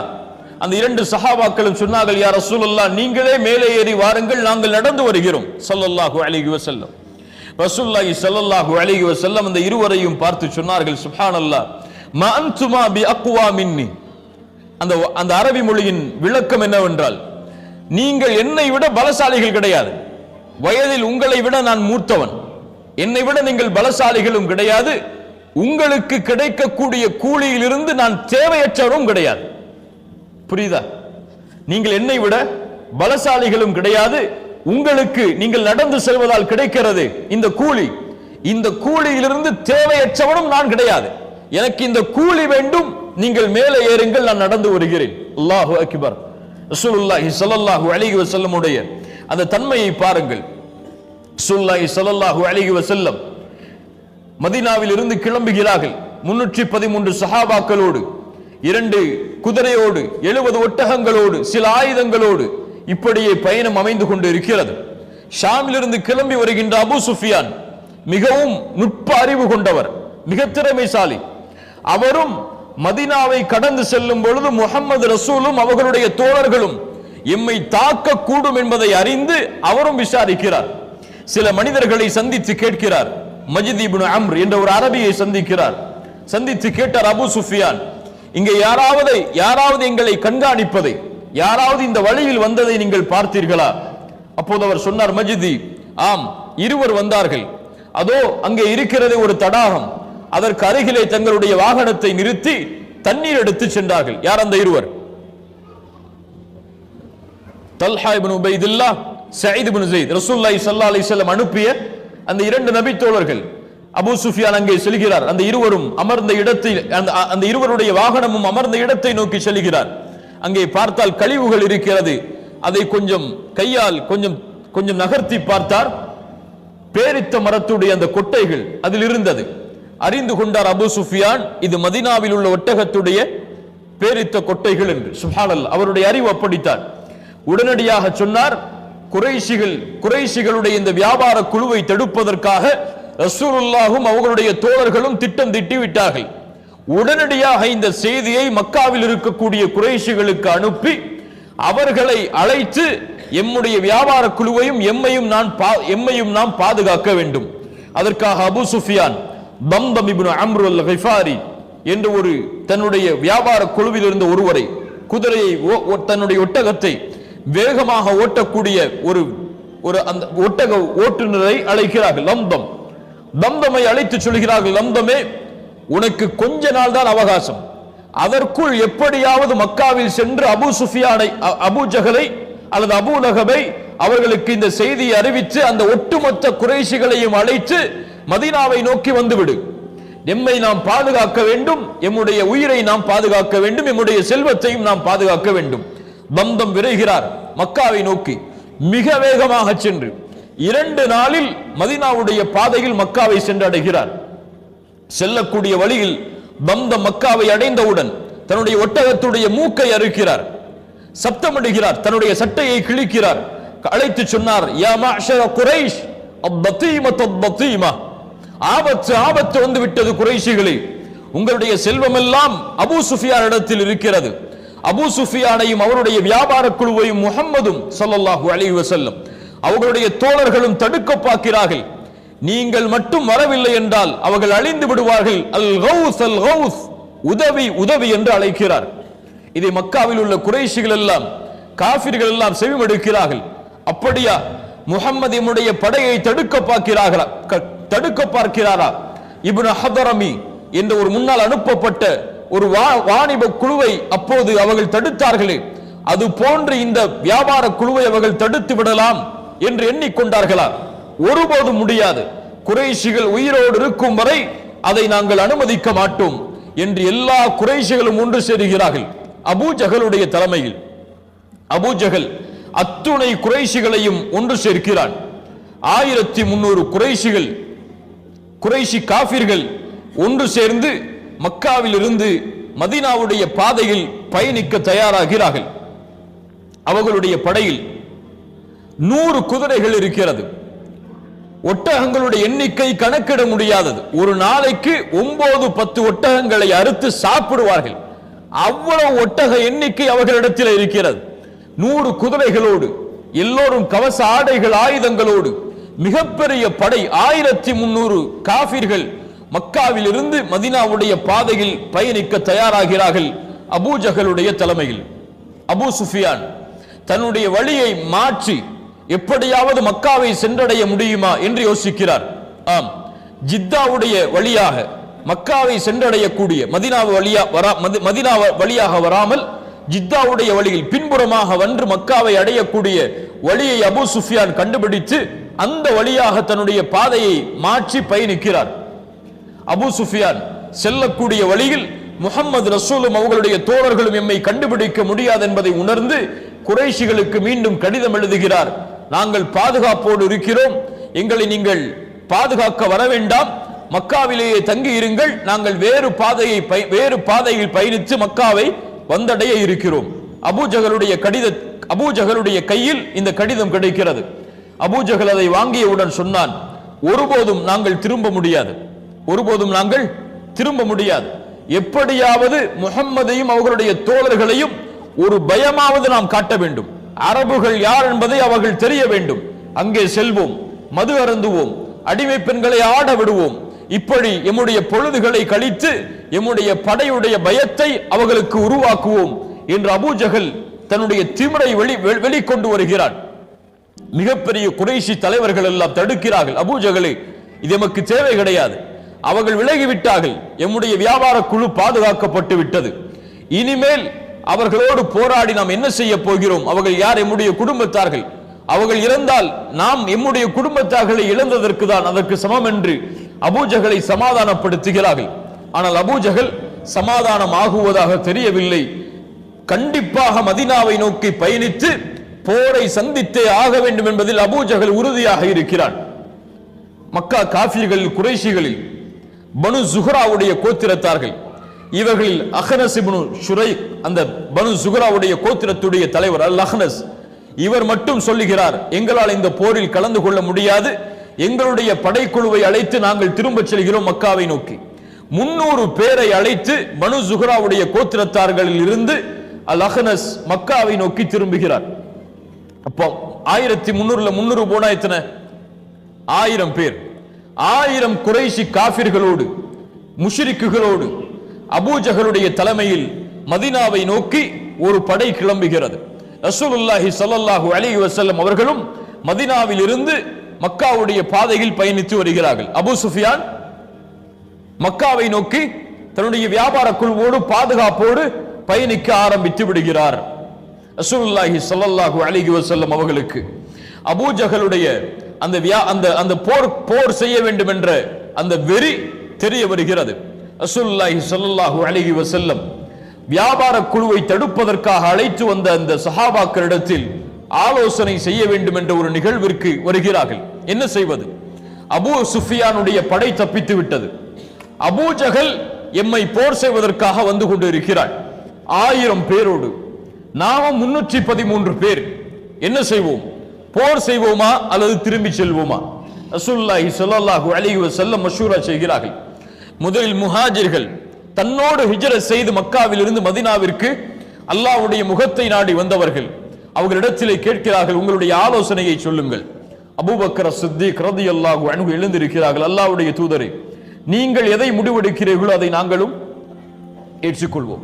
அந்த 2 சஹாபாக்களும் சொன்னார்கள், யா ரசூலுல்லாஹ், நீங்களே மேலே ஏறி வாருங்கள், நாங்கள் நடந்து வருகிறோம் ஸல்லல்லாஹு அலைஹி வஸல்லம். ரசூலுல்லாஹி ஸல்லல்லாஹு அலைஹி வஸல்லம் அந்த இருவரையும் பார்த்து சொன்னார்கள், சுப்ஹானல்லாஹ், மா அன்துமா பி அக்வா மின்னி. அந்த அரபி மொழியின் விளக்கம் என்னவென்றால், நீங்கள் என்னை விட பலசாலிகள் கிடையாது, வயதில் உங்களை விட நான் மூத்தவன், என்னை விட நீங்கள் பலசாலிகளும் கிடையாது, உங்களுக்கு கிடைக்கக்கூடிய கூலியிலிருந்து நான் தேவையற்றவரும் கிடையாது. புரியுதா? நீங்கள் என்னை விட பலசாலிகளும் கிடையாது, உங்களுக்கு நீங்கள் நடந்து செல்வதால் கிடைக்கிறது இந்த கூலி, இந்த கூலியிலிருந்து தேவையற்றவனும் நான் கிடையாது, எனக்கு இந்த கூலி வேண்டும், நீங்கள் மேலே ஏறுங்கள், நான் நடந்து வருகிறேன். அல்லாஹு அக்பர். ரசூலுல்லாஹி ஸல்லல்லாஹு அலைஹி வஸல்லம் உடைய அந்த தன்மையை பாருங்கள். ரசூலுல்லாஹி ஸல்லல்லாஹு அலைஹி வஸல்லம் மதீனாவில் இருந்து கிளம்புகிறார்கள். 313 சஹாபாக்களோடு, 2 குதிரையோடு, 70 ஒட்டகங்களோடு, சில ஆயுதங்களோடு இப்படியே பயணம் அமைந்து கொண்டு இருக்கிறது. ஷாமிலிருந்து கிளம்பி வருகின்ற அபூ சுஃபியான் மிகவும் நுட்ப அறிவு கொண்டவர், மிக திறமைசாலி. அவரும் மதீனாவை கடந்து செல்லும் பொழுது முஹம்மது ரசூலும் அவர்களுடைய தோழர்களும் எம்மை தாக்க கூடும் என்பதை அறிந்து அவரும் விசாரிக்கிறார். சில மனிதர்களை சந்தித்து கேட்கிறார். மஜித் இப்னு அம்ர் என்ற ஒரு அரபியை சந்திக்கிறார். சந்தித்து கேட்டார், அபூ சுஃபியான், இங்கே யாராவது எங்களை கண்காணிப்பதை, யாராவது இந்த வழியில் வந்ததை நீங்கள் பார்த்தீர்களா? அப்போது அவர் சொன்னார், மஜிதி, ஆம், இருவர் வந்தார்கள், அதோ அங்கே இருக்கிறது ஒரு தடாகம், அதற்கு அருகிலே தங்களுடைய வாகனத்தை நிறுத்தி தண்ணீர் எடுத்து சென்றார்கள். யார் அந்த இருவர்? தல்ஹா இப்னு உபைதுல்லாஹ், சயீத் இப்னு ஸைத். ரசூலுல்லாஹி ஸல்லல்லாஹு அலைஹி வஸல்லம் அனுப்பிய அந்த 2 நபி தோழர்கள். அபூ சுஃபியான் அங்கே செல்கிறார். அந்த இருவரும் அமர்ந்த இடத்தில், அந்த இருவருடைய வாகனமும் அமர்ந்த இடத்தை நோக்கி செல்கிறார். அங்கே பார்த்தால் கழிவுகள் இருக்கிறது. அதை கொஞ்சம் கையால் கொஞ்சம் நகர்த்தி பார்த்தார். பேரித்த மரத்துடைய அந்த கொட்டைகள் அதில் இருந்தது. அறிந்து கொண்டார் அபூ சுஃபியான், இது மதீனாவில் உள்ள ஒட்டகத்துடைய பேரித்த கொட்டைகள் என்று. சுப்ஹானல்லாஹ், அவருடைய அறிவு அப்படித்தான். உடனடியாக சொன்னார், குறைஷிகளுடைய இந்த வியாபார குழுவை தடுப்பதற்காக ரசூலுல்லாஹும் அவர்களுடைய தோழர்களும் திட்டம் தீட்டி விட்டார்கள். உடனடியாக இந்த செய்தியை மக்காவில் இருக்கக்கூடிய குறைஷிகளுக்கு அனுப்பி அவர்களை அழைத்து எம்முடைய வியாபார குழுவையும் எம்மையும் நாம் பாதுகாக்க வேண்டும். அதற்காக அபூ சுஃபியான் தம்தம் இப்னு அம்ர் அல்-கிஃபாரி என்ற ஒரு தன்னுடைய வியாபார குழுவில் இருந்த ஒருவரை, குதிரையை, தன்னுடைய ஒட்டகத்தை வேகமாக ஓட்டக்கூடிய ஒரு அந்த ஒட்டக ஓட்டுநரை அழைக்கிறார்கள். தம்தமை அழைத்து சொல்கிறார்கள், லம்தமே, உனக்கு கொஞ்ச நாள் தான் அவகாசம், அதற்குள் எப்படியாவது மக்காவில் சென்று அபூ சுஃபியானை, அபூ ஜஹலை அல்லது அபூ லஹபை அவர்களுக்கு இந்த செய்தியை அறிவித்து அந்த ஒட்டுமொத்த குறைஷிகளையும் அழைத்து மதீனாவை நோக்கி வந்துவிடு. எம்மை நாம் பாதுகாக்க வேண்டும், எம்முடைய உயிரை நாம் பாதுகாக்க வேண்டும், எம்முடைய செல்வத்தையும் நாம் பாதுகாக்க வேண்டும். தம்தம் விரைகிறார் மக்காவை நோக்கி. மிக வேகமாக சென்று 2 நாளில் மதீனாவுடைய பாதையில் மக்காவை சென்றடைகிறார். செல்லக்கூடிய வழியில் தம்தம் மக்காவை அடைந்தவுடன் தன்னுடைய ஒட்டகத்துடைய மூக்கை அறுக்கிறார். சப்தமிடுகிறார், தன்னுடைய சட்டையை கிழிக்கிறார், அழைத்து சொன்னார், யா மஅஷர குரைஷ் அத்தீமத் அத்தீமா, ஆபத்து ஆபத்து வந்து விட்டது குறைஷிகளே, உங்களுடைய செல்வம் எல்லாம் அபூ சுஃபியான் இடத்தில் இருக்கிறது. அபூ சுஃபியானையும் அவருடைய வியாபார குழுவையும் முஹம்மதும் ஸல்லல்லாஹு அலைஹி வஸல்லம் அவர்களுடைய தோழர்களும் தடுக்க பார்க்கிறார்கள். நீங்கள் மட்டும் வரவில்லை என்றால் அவர்கள் அழிந்து விடுவார்கள். அல் கௌஸ் அல் கௌஸ், உதவி உதவி என்று அழைக்கிறார். இதை மக்காவில் உள்ள குறைஷிகள் எல்லாம் காஃபிர்கள் எல்லாம் செவிமடுக்கிறார்கள். அப்படியா, முஹம்மதினுடைய படையை தடுக்க பார்க்கிறாரா? இப்னு ஹதரமி என்ற ஒரு முன்னால் அனுப்பப்பட்ட ஒரு வாணிப குழுவை அப்போது அவர்கள் தடுத்தார்களே, அது போன்று இந்த வியாபார குழுவை அவர்கள் தடுத்து விடலாம் என்று எண்ணிக்கொண்டார்களா? ஒருபோதும் முடியாது. குறைஷிகள் உயிரோடு இருக்கும் வரை அதை நாங்கள் அனுமதிக்க மாட்டோம் என்று எல்லா குறைஷிகளும் ஒன்று சேருகிறார்கள் அபூ ஜஹலுடைய தலைமையில். அபூ ஜஹல் அத்துணை குறைஷிகளையும் ஒன்று சேர்க்கிறான். 1300 குறைஷிகள், குறைஷி காஃபிர்கள் ஒன்று சேர்ந்து மக்காவில் இருந்து மதீனாவுடைய பாதையில் பயணிக்க தயாராகிறார்கள். அவர்களுடைய படையில் 100 குதிரைகள் இருக்கிறது. ஒட்டகங்களுடைய எண்ணிக்கை கணக்கிட முடியாதது. ஒரு நாளைக்கு 9-10 ஒட்டகங்களை அறுத்து சாப்பிடுவார்கள். அவ்வளவு ஒட்டக எண்ணிக்கை அவர்களிடத்தில் இருக்கிறது. 100 குதிரைகளோடு, எல்லோரும் கவச ஆடைகள் ஆயுதங்களோடு மிகப்பெரிய படை 1300 காஃபிர்கள் மக்காவில் இருந்து மதீனாவுடைய பாதையில் பயணிக்க தயாராகிறார்கள் அபூ ஜஹலுடைய தலைமையில். அபூ சுஃபியான் தன்னுடைய வழியை மாற்றி எப்படியாவது மக்காவை சென்றடைய முடியுமா என்று யோசிக்கிறார். ஆம், ஜித்தாவுடைய வழியாக மக்காவை சென்றடையக்கூடிய மதீனா வழியாக வராமல் ஜித்தாவுடைய வழியில் பின்புறமாக வந்து மக்காவை அடையக்கூடிய வழியை அபூ சுஃபியான் கண்டுபிடித்து அந்த வழியாக தன்னுடைய பாதையை மாற்றி பயணிக்கிறார். அபூ சுஃபியான் செல்லக்கூடிய வழியில் முஹம்மது ரசூலும் அவர்களுடைய தோழர்களும் எம்மை கண்டுபிடிக்க முடியாது என்பதை உணர்ந்து குறைஷிகளுக்கு மீண்டும் கடிதம் எழுதுகிறார். நாங்கள் பாதுகாப்போடு இருக்கிறோம், எங்களை நீங்கள் பாதுகாக்க வர வேண்டாம், மக்காவிலேயே தங்கி இருங்கள், நாங்கள் வேறு பாதையில் பயணித்து மக்காவை வந்தடைய இருக்கிறோம். அபூ ஜஹலுடைய கையில் இந்த கடிதம் கிடைக்கிறது. அபூ ஜஹல் அதை வாங்கியவுடன் சொன்னான், ஒருபோதும் நாங்கள் திரும்ப முடியாது, ஒருபோதும் நாங்கள் திரும்ப முடியாது. எப்படியாவது முஹம்மதையும் அவர்களுடைய தோழர்களையும் ஒரு பயமாவது நாம் காட்ட வேண்டும். அரபுகள் யார் என்பதை அவர்கள் தெரிய வேண்டும். அங்கே செல்வோம், மது அருந்துவோம், அடிமை பெண்களை ஆட விடுவோம், இப்படி எம்முடைய பொழுதுகளை கழித்து எம்முடைய படையுடைய பயத்தை அவர்களுக்கு உருவாக்குவோம் என்று அபூ ஜஹல் தன்னுடைய திமிரை வெளிக்கொண்டு வருகிறான். மிகப்பெரிய குறைஷி தலைவர்கள் எல்லாம் தடுக்கிறார்கள். அபூ ஜஹலே, இது எமக்கு தேவை கிடையாது, அவர்கள் விலகிவிட்டார்கள், எம்முடைய வியாபார குழு பாதுகாக்கப்பட்டு விட்டது, இனிமேல் அவர்களோடு போராடி நாம் என்ன செய்ய போகிறோம்? அவர்கள் யார்? எம்முடைய குடும்பத்தார்கள், அவர்கள் இறந்தால் நாம் எம்முடைய குடும்பத்தார்களை இழந்ததற்கு தான் அதற்கு சமம் என்று அபூ ஜஹலை சமாதானப்படுத்துகிறார்கள். ஆனால் அபூ ஜஹல் சமாதானம் ஆகுவதாக தெரியவில்லை. கண்டிப்பாக மதீனாவை நோக்கி பயணித்து போரை சந்தித்தே ஆக வேண்டும் என்பதில் அபூ ஜஹல் உறுதியாக இருக்கிறான். மக்கா காஃபிர்களில் குறைஷிகளில் பனு ஜுஹ்ராவுடைய கோத்திரத்தார்கள், இவர்களில் அஹ்னஸ் இப்னு ஷுரைக், அந்த பனு ஜுஹ்ராவுடைய கோத்திரத்துடைய தலைவர் அல் அஹ்னஸ், இவர் மட்டும் சொல்லுகிறார், எங்களால் இந்த போரில் கலந்து கொள்ள முடியாது, எங்களுடைய படைக்குழுவை அழைத்து நாங்கள் திரும்ப செல்கிறோம் மக்காவை நோக்கி. 300 பேரை அழைத்து பனு ஜுஹ்ராவுடைய கோத்திரத்தார்களில் இருந்து அல் அஹ்னஸ் மக்காவை நோக்கி திரும்புகிறார். அப்போ 1300ல 300 போனா எத்தனை? 1000 பேர். 1000 குறைஷி காஃபிர்களோடு முஷ்ரிக்குகளோடு அபூ ஜஹலுடைய தலைமையில் மதீனாவை நோக்கி ஒரு படை கிளம்புகிறது. ரசூலுல்லாஹி ஸல்லல்லாஹு அலைஹி வஸல்லம் அவர்களும் மதீனாவில் இருந்து மக்காவுடைய பாதையில் பயணித்து வருகிறார்கள். அபூ சுஃபியான் மக்காவை நோக்கி தன்னுடைய வியாபார குழுவோடு பாதுகாப்போடு பயணிக்க ஆரம்பித்து விடுகிறார். ரசூலுல்லாஹி ஸல்லல்லாஹு அலைஹி வஸல்லம் அவர்களுக்கு அபூ ஜஹலுடைய அந்த போர் செய்ய வேண்டும் என்ற அந்த வெறி தெரிய வருகிறது. ரசூலுல்லாஹி ஸல்லல்லாஹு அலைஹி வஸல்லம் வியாபார குழுவை தடுப்பதற்காக அழைத்து வந்த அந்த சஹாபாக்களிடத்தில் ஆலோசனை செய்ய வேண்டும் என்ற ஒரு நிகழ்விற்கு வருகிறார்கள். என்ன செய்வது? அபூ சுஃபியானுடைய படை தப்பித்து விட்டது. அபூ ஜஹல் எம்மை போர் செய்வதற்காக வந்து கொண்டு இருக்கிறார் 1000 பேரோடு. நாம 313 பேர் என்ன செய்வோம்? போர் செய்வோமா அல்லது திரும்பி செல்வோமா? ரசூலுல்லாஹி ஸல்லல்லாஹு அலைஹி வஸல்லம் மஷூரா செய்கிறார்கள். முதலில் முஹாஜிர்கள் தன்னோடு ஹிஜ்ரத் செய்து மக்காவில் இருந்து மதீனாவிற்கு அல்லாஹ்வுடைய முகத்தை நாடி வந்தவர்கள் அவர்களிடத்திலே கேட்கிறார்கள், உங்களுடைய ஆலோசனையை சொல்லுங்கள். அபூபக்கர் சித்திக் ரலியல்லாஹு அன்ஹு எழுந்திருக்கிறார்கள், அல்லாஹ்வுடைய தூதரே, நீங்கள் எதை முடிவெடுக்கிறீர்களோ அதை நாங்களும் ஏற்றுக்கொள்வோம்.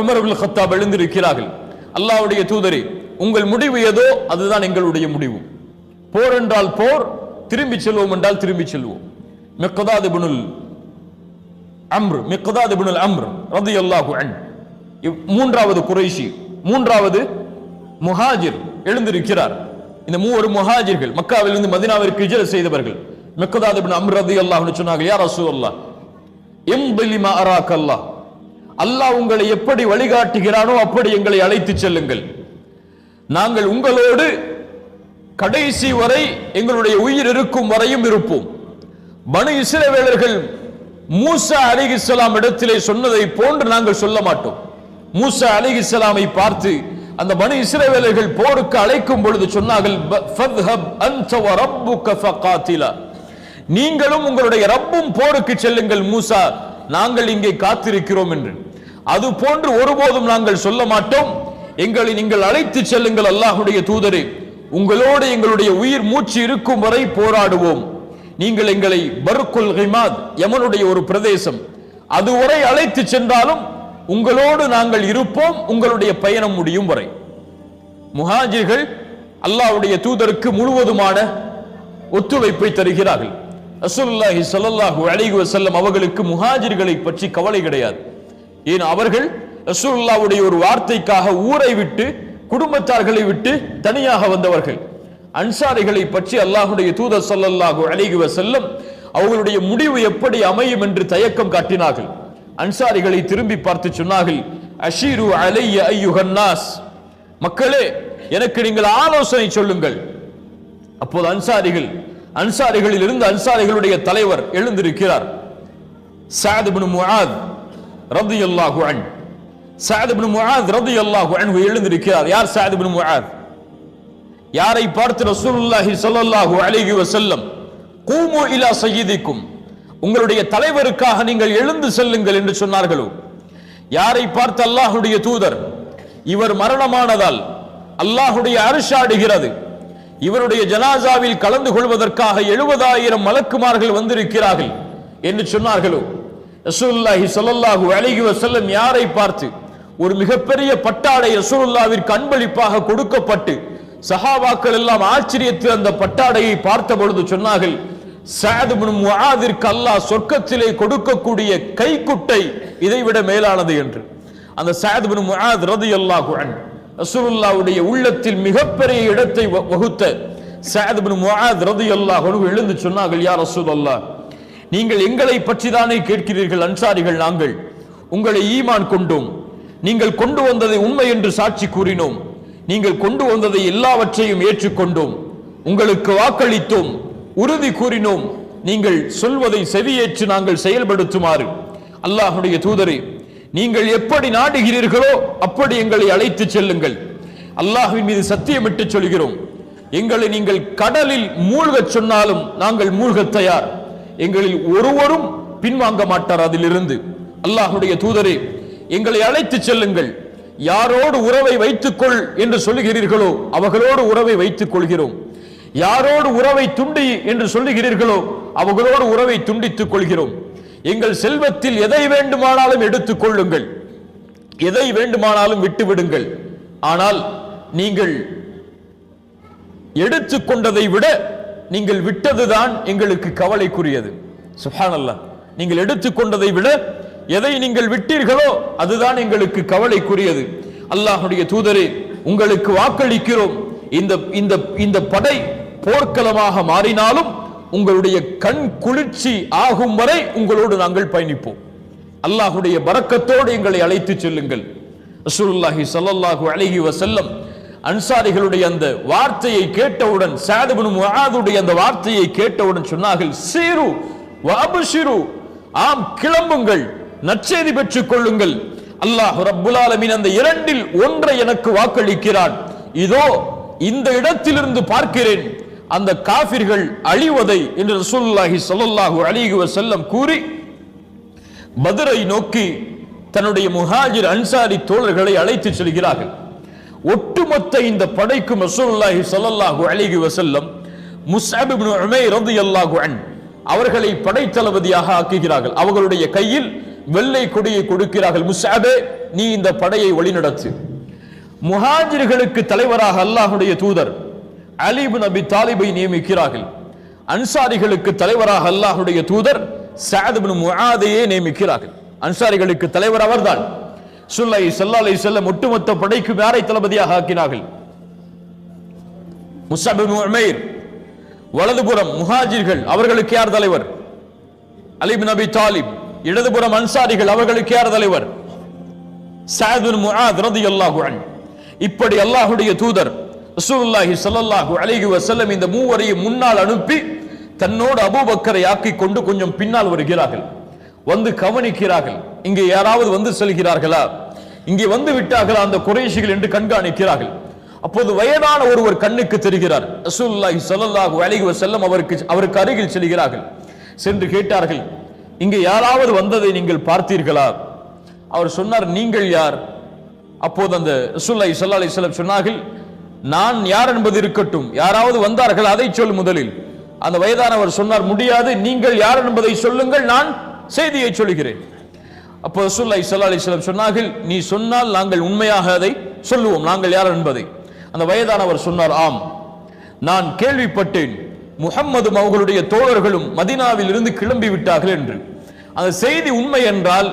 உமர் இப்னு கத்தாப் எழுந்திருக்கிறார்கள், அல்லாஹ்வுடைய தூதரே, உங்கள் முடிவு ஏதோ அதுதான் எங்களுடைய முடிவு. போர் என்றால் போர், திரும்பி செல்வோம் என்றால் திரும்பி செல்வோம். மிக்தாத் இப்னுல் அம்ர் ரலியல்லாஹு அன்ஹு மூன்றாவது குறைஷி, மூன்றாவது முஹாஜிர் எழுந்திருக்கிறார். இந்த மூவர் முஹாஜிர்கள் மக்காவில் இருந்து மதீனாவிற்கு ஹிஜ்ரத் செய்தவர்கள். மிக்தாத் இப்னு அம்ர் ரலியல்லாஹு அன்ஹு சொன்னார்கள், யா ரசூலல்லாஹ், இம்தி மா அராக்கல்லாஹ், அல்லாஹ் உங்களை எப்படி வழிகாட்டுகிறானோ அப்படி எங்களை அழைத்து செல்லுங்கள். நாங்கள் உங்களோடு கடைசி வரை எங்களுடைய உயிர் இருக்கும் வரையும் இருப்போம். பனு இஸ்ரவேலர்கள் மூசா அலைஹிஸ்ஸலாம் இடத்திலே சொன்னதை போன்று நாங்கள் சொல்ல மாட்டோம். மூசா அலைஹிஸ்ஸலாமை பார்த்து அந்த பனு இஸ்ரவேலர்கள் போருக்கு அழைக்கும் பொழுது சொன்னார்கள், ஃபத்ஹப் அன்த வ ரப்புக ஃபகாத்திலா, நீங்களும் உங்களுடைய ரப்பும் போருக்கு செல்லுங்கள் மூசா, நாங்கள் இங்கே காத்திருக்கிறோம் என்று. அது போன்று ஒருபோதும் நாங்கள் சொல்ல மாட்டோம். எங்களை நீங்கள் அழைத்து செல்லுங்கள் அல்லாஹ்வுடைய தூதரே, உங்களோடு எங்களுடைய உயிர் மூச்சு இருக்கும் வரை போராடுவோம். நீங்கள் எங்களை பர்குல் கிமாத், யமனுடைய ஒரு பிரதேசம், அதுவரை அழைத்து சென்றாலும் உங்களோடு நாங்கள் இருப்போம், உங்களுடைய பயணம் முடியும் வரை. முஹாஜிர்கள் அல்லாஹ்வுடைய தூதருக்கு முழுவதுமான ஒத்துழைப்பை தருகிறார்கள். ரசூலுல்லாஹி ஸல்லல்லாஹு அலைஹி வஸல்லம் அவர்களுக்கு முஹாஜிர்களை பற்றி கவலை கிடையாது. ஏன், அவர்கள் ரசூலுல்லாஹ்வுடைய ஒரு வார்த்தைக்காக ஊரை விட்டு குடும்பத்தார்களை விட்டு தனியாக வந்தவர்கள். அன்சாரிகளை பற்றி அல்லாஹ்வுடைய தூதர் ஸல்லல்லாஹு அலைஹி வஸல்லம் அவர்களுடைய முடிவு எப்படி அமையும் என்று தயக்கம் காட்டினார்கள். அன்சாரிகளை திரும்பி பார்த்து சொன்னார்கள், அஷீரு அலைய அய்யுஹன் நாஸ், மக்களே எனக்கு நீங்கள் ஆலோசனை சொல்லுங்கள். அப்போது அன்சாரிகளில் இருந்து அன்சாரிகளுடைய தலைவர் எழுந்திருக்கிறார், சஅத் இப்னு முஆத் ரலியல்லாஹு அன்ஹு. சஅத் இப்னு முஆத் ரலியல்லாஹு அன்ஹு எழுந்திருக்கிறார். யார் சஅத் இப்னு முஆத்? யாரை பார்த்து ரசூலுல்லாஹி ஸல்லல்லாஹு அலைஹி வஸல்லம் கூமு இலா சய்யிதிக்கும், உங்களுடைய தலைவருக்காக நீங்கள் எழுந்து செல்லுங்கள் என்று சொன்னார்களோ, யாரை பார்த்து அல்லாஹ்வுடைய தூதர், இவர் மரணமானதால் அல்லாஹ்வுடைய அர்ஷ் ஆடுகிறது, இவருடைய ஜனாசாவில் கலந்து கொள்வதற்காக 70,000 மலக்குமார்கள் வந்திருக்கிறார்கள் என்று சொன்னார்களோ, ரசூலுல்லாஹி ஸல்லல்லாஹு அலைஹி வஸல்லம் யாரை பார்த்து ஒரு மிகப்பெரிய பட்டாடை ரசூலுல்லாஹ்விற்கு அன்பளிப்பாக கொடுக்கப்பட்டு சஹாபாக்கள் எல்லாம் ஆச்சரியத்தில் அந்த பட்டாடையை பார்த்த பொழுது சொன்னார்கள், சஅத் இப்னு முஆதிற்கு அல்லாஹ் சொர்க்கத்திலே கொடுக்கக்கூடிய கைக்குட்டை இதைவிட மேலானது என்று. அந்த சஅத் இப்னு முஆத் ரலியல்லாஹு அன்ஹு ரசூலுல்லாஹ்வுடைய உள்ளத்தில் மிகப்பெரிய இடத்தை வகுத்த சஅத் இப்னு முஆத் ரலியல்லாஹு அன்ஹு எழுந்து சொன்னார்கள், யா ரசூலல்லாஹ், நீங்கள் எங்களை பற்றி தானே கேட்கிறீர்கள்? அன்சாரிகள் நாங்கள் உங்களை ஈமான் கொண்டோம், நீங்கள் கொண்டு வந்ததை உண்மை என்று சாட்சி கூறினோம், நீங்கள் கொண்டு வந்ததை எல்லாவற்றையும் ஏற்றுக்கொண்டோம், உங்களுக்கு வாக்களித்தோம், உறுதி கூறினோம், நீங்கள் சொல்வதை செவியேற்று நாங்கள் செயல்படுத்துமாறு. அல்லாஹ்வுடைய தூதரே, நீங்கள் எப்படி நாடுகிறீர்களோ அப்படி எங்களை அழைத்து செல்லுங்கள். அல்லாஹ்வின் மீது சத்தியமிட்டு சொல்கிறோம், எங்களை நீங்கள் கடலில் மூழ்கச் சொன்னாலும் நாங்கள் மூழ்க தயார், எங்களில் ஒருவரும் பின்வாங்க மாட்டார் அதிலிருந்து. அல்லாஹ்வுடைய தூதரே, எங்களை அழைத்து செல்லுங்கள். யாரோடு உறவை வைத்துக்கொள் என்று சொல்லுகிறீர்களோ அவர்களோடு உறவை வைத்துக் கொள்கிறோம், யாரோடு உறவை துண்டி என்று சொல்லுகிறீர்களோ அவர்களோடு உறவை துண்டித்துக் கொள்கிறோம். எங்கள் செல்வத்தில் எதை வேண்டுமானாலும் எடுத்துக் கொள்ளுங்கள், எதை வேண்டுமானாலும் விட்டுவிடுங்கள், ஆனால் நீங்கள் எடுத்துக்கொண்டதை விட நீங்கள் விட்டதுதான் எங்களுக்கு கவலைக்குரியது. சுப்ஹானல்லாஹ், நீங்கள் எடுத்துக்கொண்டதை விட எதை நீங்கள் விட்டீர்களோ அதுதான் எங்களுக்கு கவலைக்குரியது. அல்லாஹ்வுடைய தூதரே, உங்களுக்கு வாக்களிக்கிறோம், இந்த படை போர்க்களமாக மாறினாலும் உங்களுடைய கண் குளிர்ச்சி ஆகும் வரை உங்களோடு நாங்கள் பயணிப்போம். அல்லாஹ்வுடைய பரக்கத்தோடு எங்களை அழைத்து செல்லுங்கள். ரசூலுல்லாஹி ஸல்லல்லாஹு அலைஹி வஸல்லம் அன்சாரிகளுடைய அந்த வார்த்தையை கேட்டவுடன், சஅத் இப்னு முஆதுடைய அந்த வார்த்தையை கேட்டவுடன் சொன்னார்கள், சீரு வ அப்ஷிரு, ஆம் கிளம்புங்கள், நற்செய்தி பெற்றுக் கொள்ளுங்கள், அல்லாஹ் ரப்புல் ஆலமீன் அந்த இரண்டில் ஒன்றை எனக்கு வாக்களிக்கிறான். இதோ இந்த இடத்திலிருந்து பார்க்கிறேன் அந்த காஃபிர்கள் அழிவதை என்று ரசூலுல்லாஹி ஸல்லல்லாஹு அலைஹி வஸல்லம் கூறி பத்ரை நோக்கி தன்னுடைய முஹாஜிர் அன்சாரி தோழர்களை அழைத்து செல்கிறார்கள். ஒட்டுமொத்த இந்த படைக்கும் ரசூலுல்லாஹி ஸல்லல்லாஹு அலைஹி வஸல்லம் முஸ்அப் இப்னு உமைர் ரலியல்லாஹு அன்ஹு அவர்களை படைத்தளபதியாக ஆக்குகிறார்கள். அவர்களுடைய கையில் வெள்ளை கொடியை கொடுக்கிறார்கள். முஸ்அபே, நீ இந்த படையை வழிநடத்து. முஹாஜிர்களுக்கு தலைவராக அல்லாஹ்வுடைய தூதர் அலி இப்னு அபி தாலிபை நியமிக்கிறார்கள். அன்சாரிகளுக்கு தலைவராக அல்லாஹ்வுடைய தூதர் சஅத் இப்னு முஆதையை நியமிக்கிறார்கள். அன்சாரிகளுக்கு தலைவர் அவர்தான். ரசூலுல்லாஹி ஸல்லல்லாஹு அலைஹி வஸல்லம் ஒட்டுமொத்த படைக்கு யாரை தளபதியாக ஆக்கினார்கள்? முஸ்அப் இப்னு உமைர். வலதுபுறம் முஹாஜிர்கள், அவர்களுக்கு யார் தலைவர்? அலி இப்னு அபி தாலிப். இடதுபுறம் அன்சாரிகள், அவர்களுக்கு யார் தலைவர்? சஅத் இப்னு முஆத் ரலியல்லாஹு அன்ஹு. இப்படி அல்லாஹ்வுடைய தூதர் ரசூலுல்லாஹி ஸல்லல்லாஹு அலைஹி வஸல்லம் இந்த மூவரையும் முன்னால் அனுப்பி தன்னோடு அபூபக்கரை ஆக்கி கொண்டு கொஞ்சம் பின்னால் வருகிறார்கள். வந்து கவனிக்கிறார்கள், இங்கே யாராவது வந்து செல்கிறார்களா, இங்கே வந்து விட்டார்களா அந்த குறைஷிகள் என்று கண்காணிக்கிறார்கள். அப்போது வயதான ஒருவர் கண்ணுக்கு தெரிகிறார். ரசூலுல்லாஹி ஸல்லல்லாஹு அலைஹி வஸல்லம் அவருக்கு அருகில் செல்கிறார்கள். சென்று கேட்டார்கள், இங்கே யாராவது வந்ததை நீங்கள் பார்த்தீர்களா? அவர் சொன்னார், நீங்கள் யார்? அப்போது அந்த ரசூலுல்லாஹி ஸல்லல்லாஹு அலைஹி வஸல்லம் சொன்னார்கள், நான் யார் என்பது இருக்கட்டும், யாராவது வந்தார்கள் அதை சொல் முதலில். அந்த வயதானவர் சொன்னார், முடியாது, நீங்கள் யார் என்பதை சொல்லுங்கள், நான் செய்தியை சொல்கிறேன். அப்போ ரசூலுல்லாஹி ஸல்லல்லாஹு அலைஹி வஸல்லம் சொன்னார்கள், நீ சொன்னால் நாங்கள் உண்மையாக அதை சொல்லுவோம், நாங்கள் யார் என்பதை. அந்த வயதானவர் சொன்னார், ஆம், நான் கேள்விப்பட்டேன் முஹம்மதும் அவர்களுடைய தோழர்களும் மதீனாவில் இருந்து கிளம்பி விட்டார்கள் என்று. அந்த செய்தி உண்மை என்றால்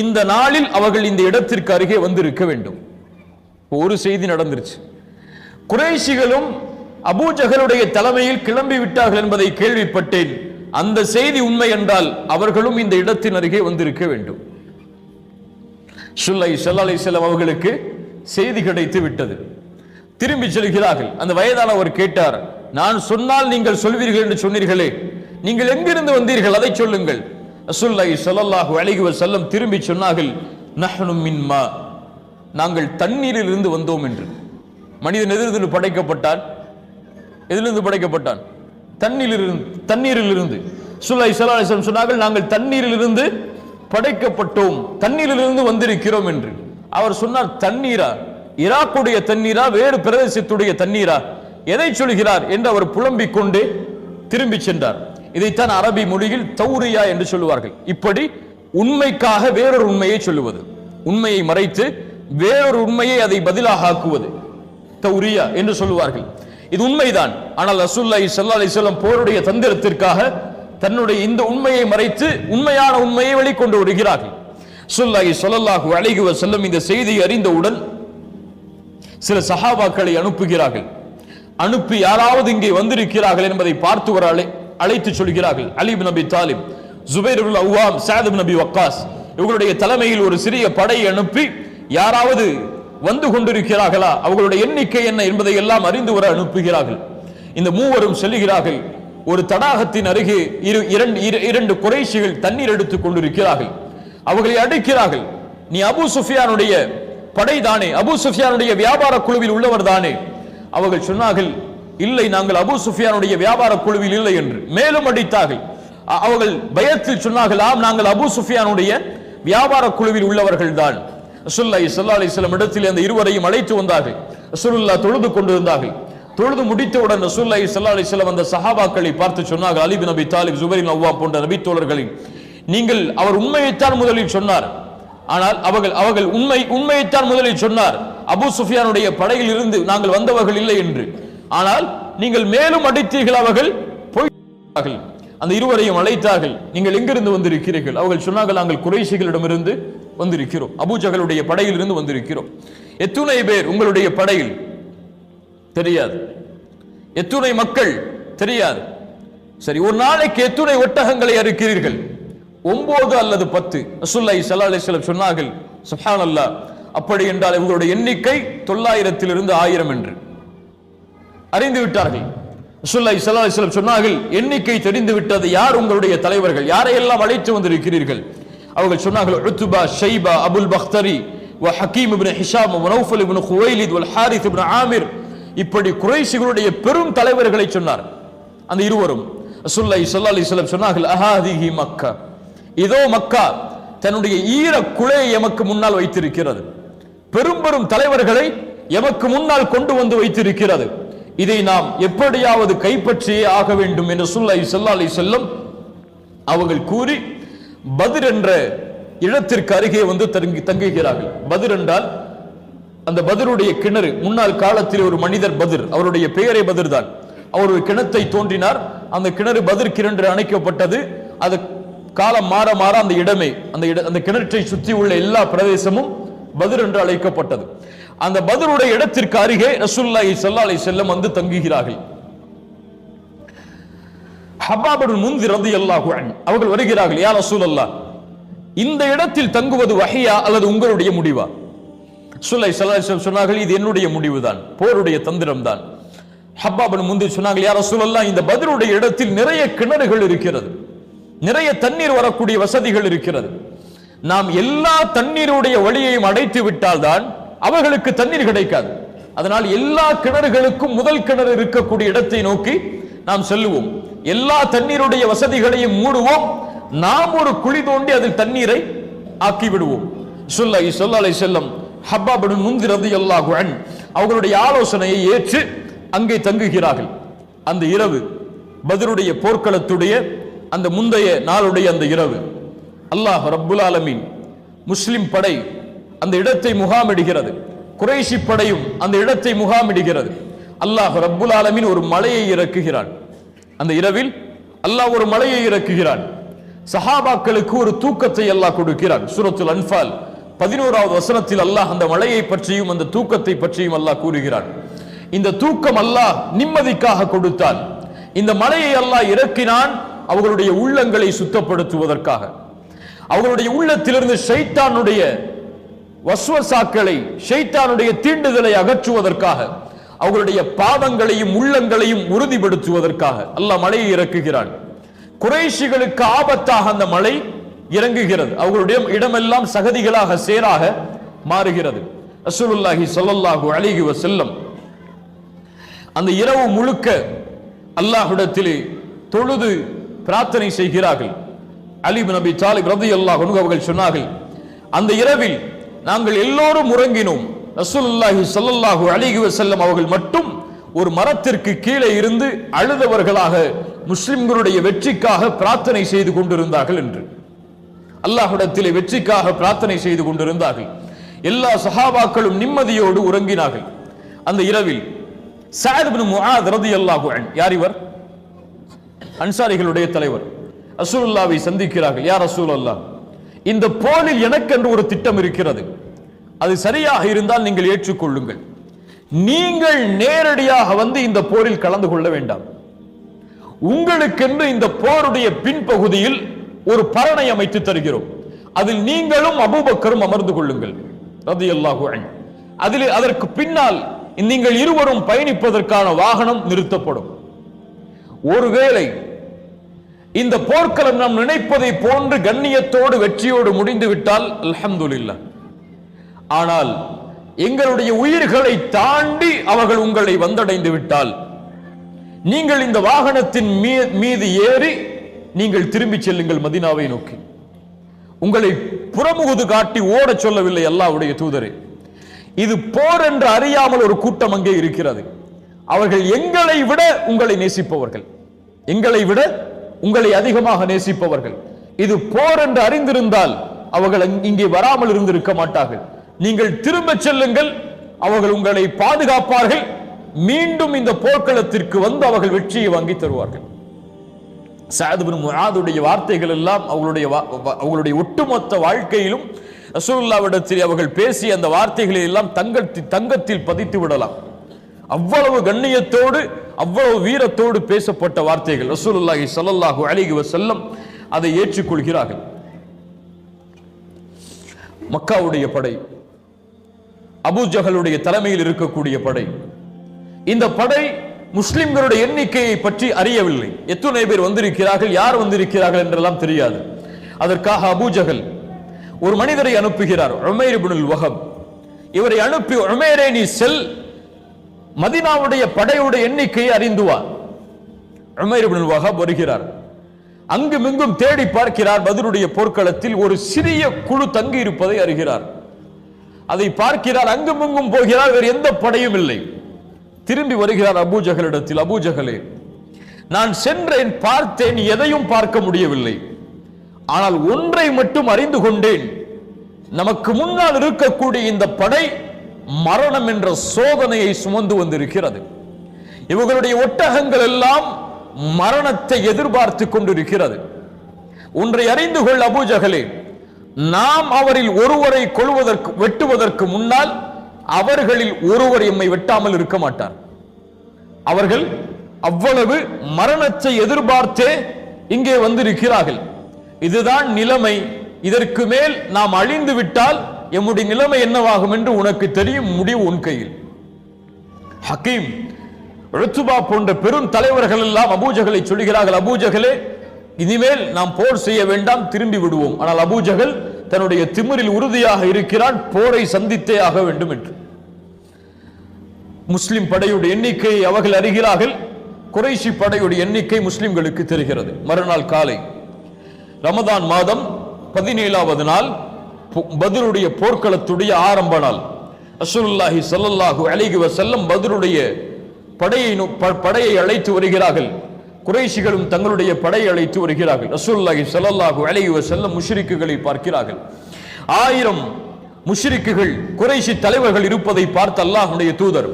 இந்த நாளில் அவர்கள் இந்த இடத்திற்கு அருகே வந்திருக்க வேண்டும். ஒரு செய்தி நடந்துருச்சு. குறைஷிகளும் அபூஜஹலுடைய தலைமையில் கிளம்பி விட்டார்கள் என்பதை கேள்விப்பட்டேன். அந்த செய்தி உண்மை என்றால் அவர்களும் இந்த இடத்தின் அருகே வந்திருக்க வேண்டும். ஸல்லல்லாஹு அலைஹி வஸல்லம் அவர்களுக்கு செய்தி கிடைத்து விட்டது. திரும்பி செல்கிறார்கள். அந்த வயதானவர் கேட்டார், நான் சொன்னால் நீங்கள் சொல்வீர்கள் என்று சொன்னீர்களே, நீங்கள் எங்கிருந்து வந்தீர்கள் அதை சொல்லுங்கள். ரசூலுல்லாஹி ஸல்லல்லாஹு அலைஹி வஸல்லம் திரும்பி சொன்னார்கள், நஹ்னு மின் மா, நாங்கள் தண்ணீரில் இருந்து வந்தோம் என்று. மனிதன் எதிலிருந்து படைக்கப்பட்டான்? எதிலிருந்து படைக்கப்பட்டான்? தண்ணீரில் இருந்து. ரசூலுல்லாஹி ஸல்லல்லாஹு அலைஹி வஸல்லம் சொன்னார்கள், நாங்கள் தண்ணீரில் இருந்து படைக்கப்பட்டோம், தண்ணீரில் இருந்து வந்திருக்கிறோம் என்று. அவர் சொன்னார், தண்ணீரா? ஈராக்குடைய தண்ணீரா, வேறு பிரதேசத்துடைய தண்ணீரா, எதை சொல்கிறார் என்று அவர் புலம்பிக் கொண்டு திரும்பி சென்றார். இதைத்தான் அரபி மொழியில் தௌரியா என்று சொல்லுவார்கள். இப்படி உண்மைக்காக வேறொரு உண்மையை சொல்லுவது, உண்மையை மறைத்து வேறொரு உண்மையை அதை பதிலாக ஆக்குவது தௌரியா என்று சொல்லுவார்கள். இது உண்மைதான். ஆனால் ரசூலுல்லாஹி ஸல்லல்லாஹு அலைஹி வஸல்லம் போருடைய தந்திரத்திற்காக தன்னுடைய இந்த உண்மையை மறைத்து உண்மையான உண்மையை வெளிக்கொண்டு வருகிறார்கள். ரசூலுல்லாஹி ஸல்லல்லாஹு அலைஹி வஸல்லம் இந்த செய்தியை அறிந்தவுடன் சில சஹாபாக்களை அனுப்புகிறார்கள். அனுப்பி யாராவது இங்கே வந்திருக்கிறார்கள் என்பதை பார்த்து வர அழைத்து சொல்கிறார்கள். அலி இப்னு அபி தாலிப், ஜுபைர் இப்னு அவ்வாம், சஅத் இப்னு அபி வக்காஸ் இவர்களுடைய தலைமையில் ஒரு சிறிய படையை அனுப்பி யாராவது வந்து கொண்டிருக்கிறார்களா, அவர்களுடைய எண்ணிக்கை என்ன என்பதை எல்லாம் அறிந்து வர அனுப்புகிறார்கள். இந்த மூவரும் செல்கிறார்கள். ஒரு தடாகத்தின் அருகே இரண்டு குறைஷிகள் தண்ணீர் எடுத்துக் கொண்டிருக்கிறார்கள். அவர்களை அடிக்கிறார்கள். நீ அபூ சுஃபியானுடைய படைதானே, அபூ சுஃபியானுடைய வியாபார குழுவில் உள்ளவர் தானே? அவர்கள் சொன்னார்கள், இல்லை, நாங்கள் அபூ சுஃபியானுடைய வியாபார குழுவில் இல்லை என்று. மேலும் அடித்தார்கள். அவர்கள் பயத்தில் சொன்னார்கள், ஆம், நாங்கள் அபூ சுஃபியானுடைய வியாபார குழுவில் உள்ளவர்கள் தான். ரசூலுல்லாஹி ஸல்லல்லாஹு அலைஹி வஸல்லம் இடத்தில் அந்த இருவரையும் அழைத்து வந்தார்கள். ரசூலுல்லாஹ் தொழுது கொண்டிருந்தார்கள். தொழுது முடித்தவுடன் ரசூலுல்லாஹி ஸல்லல்லாஹு அலைஹி வஸல்லம் அந்த சஹாபாக்களை பார்த்து சொன்னார்கள், அலி இப்னு அபி தாலிப், ஜுபைர் இப்னு அவ்வாம் போன்ற நபி தோழர்களை, நீங்கள் அவர் உண்மையைத்தான் முதலில் சொன்னார். ஆனால் அவர்கள் உண்மையைத்தான் முதலில் சொன்னார், அபூ சுஃபியானுடைய படையில் இருந்து நாங்கள் வந்தவர்கள் இல்லை என்று. ஆனால் நீங்கள் மேலும் அடித்தீர்கள், அவர்கள் போய் அந்த இருவரையும் அழைத்தார்கள். நீங்கள் எங்கிருந்து வந்திருக்கிறீர்கள்? அவர்கள் சொன்னார்கள், நாங்கள் குறைஷிகளிடமிருந்து வந்திருக்கிறோம், அபூஜஹலுடைய படையில் இருந்து வந்திருக்கிறோம். எத்துணை பேர் உங்களுடைய படையில்? தெரியாது. எத்துணை மக்கள்? தெரியாது. சரி, ஒரு நாளைக்கு எத்துணை ஒட்டகங்களை அறுக்கிறீர்கள்? 9 அல்லது 10. ரசூலுல்லாஹி ஸல்லல்லாஹு அலைஹி வஸல்லம் சொன்னார்கள், சுப்ஹானல்லாஹ், அப்படி என்றால் இவர்களுடைய எண்ணிக்கை 900 1000 என்று அறிந்து விட்டார்கள். ரசூலுல்லாஹி ஸல்லல்லாஹு அலைஹி வஸல்லம் சொன்னார்கள், எண்ணிக்கை தெரிந்து விட்டது, யார் உங்களுடைய தலைவர்கள், யாரையெல்லாம் அழைத்து வந்திருக்கிறீர்கள்? அவர்கள் சொன்னார்கள், உத்பா, ஷைபா, அபுல் பக்தரி, ஹக்கீம் இப்னு ஹிஷாம், நௌஃபல் இப்னு குவைலித், ஹாரிஸ் இப்னு ஆமிர், இப்படி குறைஷிகளுடைய பெரும் தலைவர்களை சொன்னார். அந்த இருவரும் ரசூலுல்லாஹி ஸல்லல்லாஹு அலைஹி வஸல்லம் சொன்னார்கள், அஹாதிஹி மக்கா, இதோ மக்கா தன்னுடைய ஈர குலையை எமக்கு முன்னால் வைத்திருக்கிறது, பெரும் பெரும் தலைவர்களை எமக்கு முன்னால் கொண்டு வந்து வைத்திருக்கிறது, இதை நாம் எப்படியாவது கைப்பற்றியே ஆக வேண்டும் என்று ரசூலுல்லாஹி ஸல்லல்லாஹு அலைஹி வஸல்லம் அவர்கள் கூறி பத்ர் என்ற இடத்திற்கு அருகே வந்து தங்குகிறார்கள். பத்ர் என்றால் அந்த பத்ருடைய கிணறு, முன்னாள் காலத்தில் ஒரு மனிதர் பத்ர், அவருடைய பெயரே பத்ர் தான். அவர் ஒரு கிணத்தை தோன்றினார், அந்த கிணறு பத்ர் கிணறு அணைக்கப்பட்டது. அது காலம் மாற மாற அந்த இடமே, அந்த கிணற்றை சுற்றி உள்ள எல்லா பிரதேசமும் பத்ர் என்று அழைக்கப்பட்டது. அந்த பத்ருடைய இடத்திற்கு அருகே ரசூலுல்லாஹி ஸல்லல்லாஹு அலைஹி வஸல்லம் வந்து தங்குகிறார்கள். ஹப்பாப் இப்னு முன்திர் ரலியல்லாஹு அன்ஹு அவர்கள் வருகிறார்கள், யா ரசூலல்லாஹ், இந்த இடத்தில் தங்குவது வஹியா அல்லது உங்களுடைய முடிவா? ரசூலுல்லாஹி ஸல்லல்லாஹு அலைஹி வஸல்லம் சொன்னார்கள், இது என்னுடைய முடிவுதான், போருடைய தந்திரம் தான். ஹப்பாப் இப்னு முன்திர் சொன்னார்கள், யா ரசூலல்லாஹ், இந்த பத்ருடைய இடத்தில் நிறைய கிணறுகள் இருக்கிறது, நிறைய தண்ணீர் வரக்கூடிய வசதிகள் இருக்கிறது, நாம் எல்லா தண்ணீருடைய வழியையும் அடைத்து விட்டால் தான் அவர்களுக்கு தண்ணீர் கிடைக்காது. அதனால் எல்லா கிணறுகளுக்கும் முதல் கிணறு இருக்கக்கூடிய இடத்தை நோக்கி நாம் செல்லுவோம், எல்லா தண்ணீருடைய வசதிகளையும் மூடுவோம், நாம் ஒரு குழி தோண்டி அதில் தண்ணீரை ஆக்கி விடுவோம். ரசூலுல்லாஹி ஸல்லல்லாஹு அலைஹி வஸல்லம் ஹப்பாப் இப்னு முன்திர் ரலியல்லாஹு அன்ஹு அவர்களுடைய ஆலோசனையை ஏற்று அங்கே தங்குகிறார்கள். அந்த இரவு பத்ருடைய போர்க்களத்துடைய அந்த முந்தைய நாளுடைய அந்த இரவு, அல்லாஹ் ரப்புல் ஆலமீன் முஸ்லிம் படை அந்த இடத்தை முகாமிடுகிறது, குறைஷி படையும் அந்த இடத்தை முகாமிடுகிறது. அல்லாஹ் ரப்புல் ஆலமீன் ஒரு மலையை இறக்குகிறான். அந்த இரவில் அல்லாஹ் ஒரு மலையை இறக்குகிறான். சஹாபாக்களுக்கு ஒரு தூக்கத்தை அல்லாஹ் கொடுக்கிறான். சூரத்துல் அன்ஃபால் 11வது வசனத்தில் அல்லாஹ் அந்த மலையை பற்றியும் அந்த தூக்கத்தை பற்றியும் அல்லாஹ் கூறுகிறான். இந்த தூக்கம் அல்லாஹ் நிம்மதிக்காக கொடுத்தான். இந்த மலையை அல்லாஹ் இறக்கினான் அவர்களுடைய உள்ளங்களை சுத்தப்படுத்துவதற்காக, அவர்களுடைய உள்ளத்திலிருந்து ஷைத்தானுடைய வஸ்வசாக்களை, ஷைத்தானுடைய தீண்டுதலை அகற்றுவதற்காக, அவர்களுடைய பாவங்களையும் உள்ளங்களையும் உறுதிப்படுத்துவதற்காக அல்லாஹ் மலையை இறக்குகிறான். குறைஷிகளுக்கு ஆபத்தாக அந்த மலை இறங்குகிறது, அவர்களுடைய இடமெல்லாம் சகதிகளாக சேராக மாறுகிறது. ரசூலுல்லாஹி ஸல்லல்லாஹு அலைஹி வஸல்லம் அந்த இரவு முழுக்க அல்லாஹ்விடத்திலே தொழுது பிரார்த்தனை செய்கிறார்கள். அலி இப்னு அபி தாலிப் ரலியல்லாஹு அன்ஹு அவர்கள் சொன்னார்கள், அந்த இரவில் நாங்கள் எல்லோரும் உறங்கினோம், ரசூலுல்லாஹி ஸல்லல்லாஹு அலைஹி வஸல்லம் அவர்கள் மட்டும் ஒரு மரத்திற்கு கீழே இருந்து அழுதவர்களாக முஸ்லிம்களுடைய வெற்றிக்காக பிரார்த்தனை செய்து கொண்டிருந்தார்கள் என்று. அல்லாஹ்விடத்திலே வெற்றிக்காக பிரார்த்தனை செய்து கொண்டிருந்தார்கள். எல்லா சஹாபாக்களும் நிம்மதியோடு உறங்கினார்கள். அந்த இரவில் சஅத் இப்னு முஆத் ரலியல்லாஹு அன்ஹு, யார் இவர்? அன்சாரிகளுடைய தலைவர், ரசூலுல்லாஹ்வை சந்திக்கிறார்கள். யா ரசூலல்லாஹ், இந்த போரில் எனக்கென்று ஒரு திட்டம் இருக்கிறது, அது சரியாக இருந்தால் நீங்கள் ஏற்றுக்கொள்ளுங்கள், நீங்கள் நேரடியாக வந்து இந்த போரில் கலந்து கொள்ள வேண்டாம், உங்களுக்கென்று இந்த போருடைய பின்பகுதியில் ஒரு பரணை அமைத்து தருகிறோம், அதில் நீங்களும் அபூபக்கரும் அமர்ந்து கொள்ளுங்கள் ரலியல்லாஹு அன்ஹு, அதில் அதற்கு பின்னால் நீங்கள் இருவரும் பயணிப்பதற்கான வாகனம் நிறுத்தப்படும். ஒருவேளை இந்த போர்க்களம் நாம் நினைப்பதை போன்று கண்ணியத்தோடு வெற்றியோடு முடிந்து விட்டால் அல்ஹம்துலில்லாஹ், ஆனால் எங்களுடைய உயிர்களை தாண்டி அவர்கள் உங்களை வந்தடைந்து விட்டால் நீங்கள் இந்த வாகனத்தின் மீது ஏறி நீங்கள் திரும்பி செல்லுங்கள் மதீனாவை நோக்கி. உங்களை புறமுகுது காட்டி ஓடச் சொல்லவில்லை அல்லாஹ்வுடைய தூதரே, இது போர் என்று அறியாமல் ஒரு கூட்டம் அங்கே இருக்கிறது, அவர்கள் எங்களை விட உங்களை நேசிப்பவர்கள், எங்களை விட உங்களை அதிகமாக நேசிப்பவர்கள், இது போர் என்று அறிந்திருந்தால் அவர்கள் இங்கே வராமல் இருந்திருக்க மாட்டார்கள், நீங்கள் திரும்ப செல்லுங்கள், அவர்கள் உங்களை பாதுகாப்பார்கள், மீண்டும் இந்த போர்க்களத்திற்கு வந்து அவர்கள் வெற்றியை வாங்கி தருவார்கள். சஅத் இப்னு முஆதுடைய வார்த்தைகள் எல்லாம் அவங்களுடைய ஒட்டுமொத்த வாழ்க்கையிலும் ரசூலுல்லாஹ்விடத்தில் அவர்கள் பேசிய அந்த வார்த்தைகளை எல்லாம் தங்கத்தில் பதித்து விடலாம். அவ்வளவு கண்ணியத்தோடு அவ்வளவு வீரத்தோடு பேசப்பட்ட வார்த்தைகள். ரசூலுல்லாஹி ஸல்லல்லாஹு அலைஹி வஸல்லம் அதை ஏற்றுக்கொள்கிறார்கள். மக்காவுடைய படை, அபூஜஹலுடைய தலைமையில் இருக்கக்கூடிய படை, இந்த படை முஸ்லிம்களுடைய எண்ணிக்கையை பற்றி அறியவில்லை. எத்தனை பேர் வந்திருக்கிறார்கள், யார் வந்திருக்கிறார்கள் என்றெல்லாம் தெரியாது. அதற்காக அபூஜஹல் ஒரு மனிதரை அனுப்புகிறார், உமைர் இப்னுல் வஹப். இவரை அனுப்பி, உமைரே நீ செல், மதீனாவுடைய படையுடைய எண்ணிக்கையை அறிந்து வா. உமைர் இப்னுல் வஹப் வருகிறார். அங்குமிங்கும் தேடி பார்க்கிறார். பத்ருடைய போர்க்களத்தில் ஒரு சிறிய குழு தங்கி இருப்பதை அறிகிறார். அதை பார்க்கிறார். அங்குமிங்கும் போகிறார், வேறு எந்த படையும் இல்லை. திரும்பி வருகிறார் அபூஜஹலிடத்தில். அபூஜஹலே, நான் சென்றேன், பார்த்தேன், எதையும் பார்க்க முடியவில்லை. ஆனால் ஒன்றை மட்டும் அறிந்து கொண்டேன், நமக்கு முன்னால் இருக்கக்கூடிய இந்த படை மரணம் என்ற சோதனையை சுமந்து வந்திருக்கிறது. இவர்களுடைய ஒட்டகங்கள் எல்லாம் மரணத்தை எதிர்பார்த்து கொண்டிருக்கிறது. ஒன்றை அறிந்து கொள் அபூஜஹலே, நாம் அவரில் ஒருவரை வெட்டுவதற்கு முன்னால் அவர்களில் ஒருவர் எம்மை வெட்டாமல் இருக்க மாட்டார். அவர்கள் அவ்வளவு மரணத்தை எதிர்பார்த்தே இங்கே வந்திருக்கிறார்கள். இதுதான் நிலைமை. இதற்கு மேல் நாம் அழிந்து விட்டால் எம்முடைய நிலைமை என்னவாகும் என்று உனக்கு தெரியும். முடிவு உன் கையில். ஹக்கீம், உத்பா போன்ற பெரும் தலைவர்கள் எல்லாம் அபூஜஹலை சொல்கிறார்கள், அபூஜஹலே, இனிமேல் நாம் போர் செய்ய வேண்டாம், திரும்பி விடுவோம். ஆனால் அபூஜஹல் தன்னுடைய திமிரில் உறுதியாக இருக்கிறான், போரை சந்தித்தே ஆக வேண்டும் என்று. முஸ்லிம் படையுடைய எண்ணிக்கையை அவர்கள் அறிகிறார்கள். குறைஷி படையுடைய எண்ணிக்கை முஸ்லிம்களுக்கு தெரிகிறது. மறுநாள் காலை, ரமதான் மாதம் 17வது நாள், பத்ருடைய போர்க்களத்துடைய ஆரம்ப நாள். ரசூலுல்லாஹி ஸல்லல்லாஹு அலைஹி வஸல்லம் பத்ருடைய படையை அழைத்து வருகிறார்கள். குறைஷிகளும் தங்களுடைய படையை அழைத்து வருகிறார்கள். ரசூலுல்லாஹி ஸல்லல்லாஹு அலைஹி வஸல்லம் முஷ்ரிக்குகளை பார்க்கிறார்கள். 1000 முஷ்ரிக்குகள், குறைஷி தலைவர்கள் இருப்பதை பார்த்த அல்லாஹ்வுடைய தூதர்